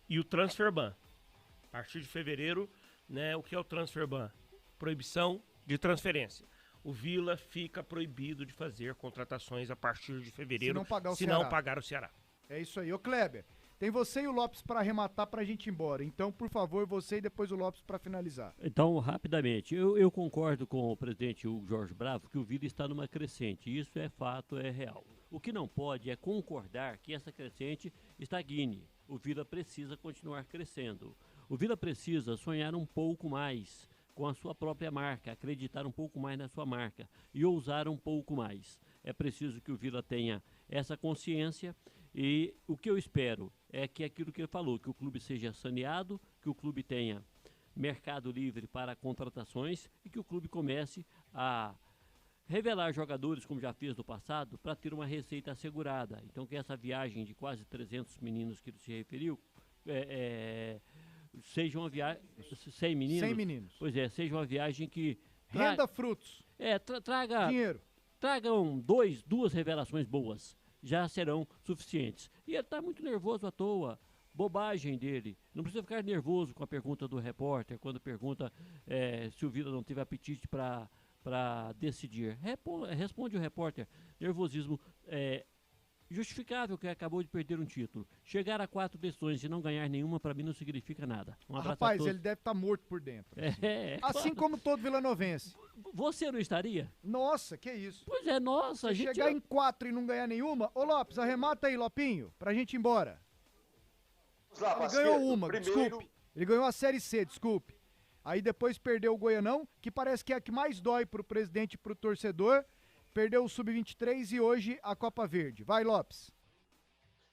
E o transfer ban. A partir de fevereiro, né, o que é o transfer ban? Proibição de transferência. O Vila fica proibido de fazer contratações a partir de fevereiro, se não pagar o Ceará. É isso aí. Ô Kleber, tem você e o Lopes para arrematar pra gente ir embora. Então, por favor, você e depois o Lopes para finalizar. Então, rapidamente, eu concordo com o presidente Hugo Jorge Bravo que o Vila está numa crescente. Isso é fato, é real. O que não pode é concordar que essa crescente estagne. O Vila precisa continuar crescendo. O Vila precisa sonhar um pouco mais com a sua própria marca, acreditar um pouco mais na sua marca e ousar um pouco mais. É preciso que o Vila tenha essa consciência e o que eu espero é que aquilo que ele falou, que o clube seja saneado, que o clube tenha mercado livre para contratações e que o clube comece a revelar jogadores, como já fez no passado, para ter uma receita assegurada. Então que essa viagem de quase 300 meninos que ele se referiu seja uma viagem... 100 meninos? 100 meninos. Pois é, seja uma viagem que... Renda frutos. Traga... Dinheiro. Tragam duas revelações boas. Já serão suficientes. E ele está muito nervoso à toa. Bobagem dele. Não precisa ficar nervoso com a pergunta do repórter, quando pergunta se o Vila não teve apetite para decidir. Responde o repórter. Nervosismo justificável, que acabou de perder um título. Chegar a 4 decisões e não ganhar nenhuma, para mim, não significa nada. Um abraço a todos. Ele deve estar morto por dentro. Assim claro. como todo vilanovense. Você não estaria? Nossa, que isso. Pois é, nossa. Se chegar em 4 e não ganhar nenhuma... Ô, Lopes, arremata aí, Lopinho, pra gente ir embora. Vamos lá, Ele ganhou uma, desculpe. Ele ganhou a Série C, desculpe. Aí depois perdeu o Goianão, que parece que é a que mais dói pro presidente e pro torcedor. Perdeu o Sub-23 e hoje a Copa Verde. Vai, Lopes.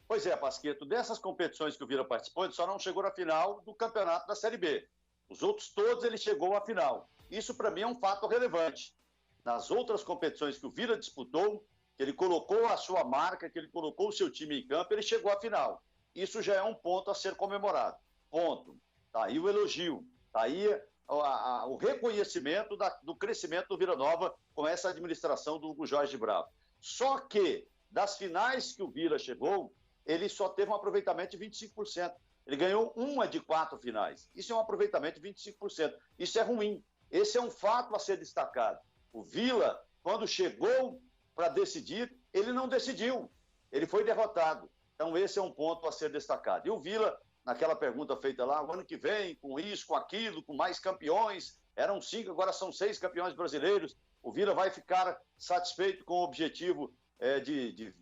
Pois é, Pasqueto, dessas competições que o Vila participou, ele só não chegou na final do campeonato da Série B. Os outros todos ele chegou à final. Isso para mim é um fato relevante. Nas outras competições que o Vila disputou, que ele colocou a sua marca, que ele colocou o seu time em campo, ele chegou à final. Isso já é um ponto a ser comemorado. Ponto. Tá aí o elogio. Tá aí o reconhecimento do crescimento do Vila Nova com essa administração do Hugo Jorge Bravo. Só que, das finais que o Vila chegou, ele só teve um aproveitamento de 25%. Ele ganhou uma de 4 finais. Isso é um aproveitamento de 25%. Isso é ruim. Esse é um fato a ser destacado. O Vila, quando chegou para decidir, ele não decidiu. Ele foi derrotado. Então, esse é um ponto a ser destacado. E o Vila, naquela pergunta feita lá, o ano que vem, com isso, com aquilo, com mais campeões, eram 5, agora são 6 campeões brasileiros. O Vila vai ficar satisfeito com o objetivo de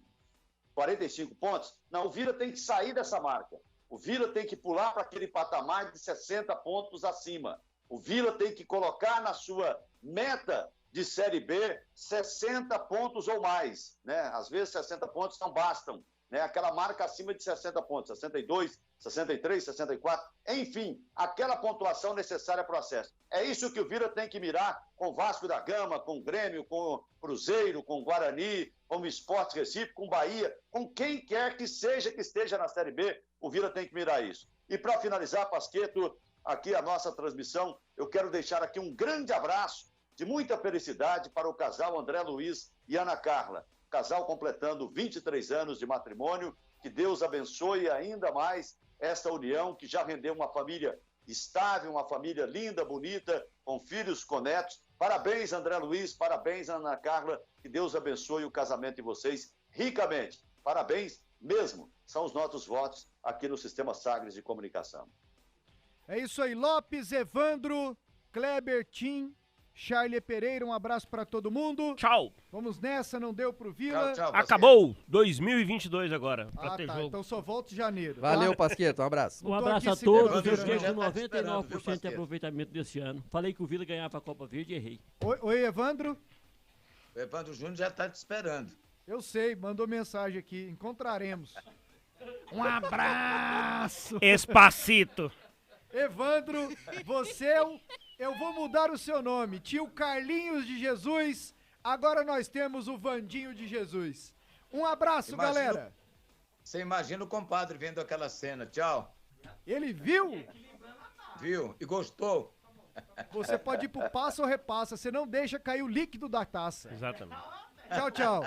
45 pontos? Não, o Vila tem que sair dessa marca. O Vila tem que pular para aquele patamar de 60 pontos acima. O Vila tem que colocar na sua meta de Série B 60 pontos ou mais, né? Às vezes 60 pontos não bastam, né? Aquela marca acima de 60 pontos, 62, 63, 64, enfim, aquela pontuação necessária para o acesso. É isso que o Vila tem que mirar com o Vasco da Gama, com o Grêmio, com o Cruzeiro, com o Guarani, com o Sport Recife, com o Bahia, com quem quer que seja que esteja na Série B, o Vila tem que mirar isso. E para finalizar, Pasqueto, aqui a nossa transmissão, eu quero deixar aqui um grande abraço de muita felicidade para o casal André Luiz e Ana Carla. Casal completando 23 anos de matrimônio. Que Deus abençoe ainda mais esta união que já rendeu uma família estável, uma família linda, bonita, com filhos, com netos. Parabéns, André Luiz, parabéns, Ana Carla. Que Deus abençoe o casamento de vocês ricamente. Parabéns mesmo. São os nossos votos aqui no Sistema Sagres de Comunicação. É isso aí, Lopes, Evandro, Kleber, Tim, Charlie Pereira, um abraço pra todo mundo. Tchau. Vamos nessa, não deu pro Vila. Tchau, acabou 2022 agora, pra ter jogo. Então só volta em janeiro. Valeu, Pasqueto, um abraço. Um abraço a todos, eu fiquei com 99% de aproveitamento desse ano. Falei que o Vila ganhava a Copa Verde e errei. Oi, Evandro. O Evandro Júnior já tá te esperando. Eu sei, mandou mensagem aqui, encontraremos. Um abraço. Espacito. Evandro, eu vou mudar o seu nome. Tio Carlinhos de Jesus, agora nós temos o Vandinho de Jesus. Um abraço, galera. Você imagina o compadre vendo aquela cena. Tchau. Ele viu? Viu e gostou. Você pode ir pro passo ou repassa, você não deixa cair o líquido da taça. Exatamente. Tchau, tchau.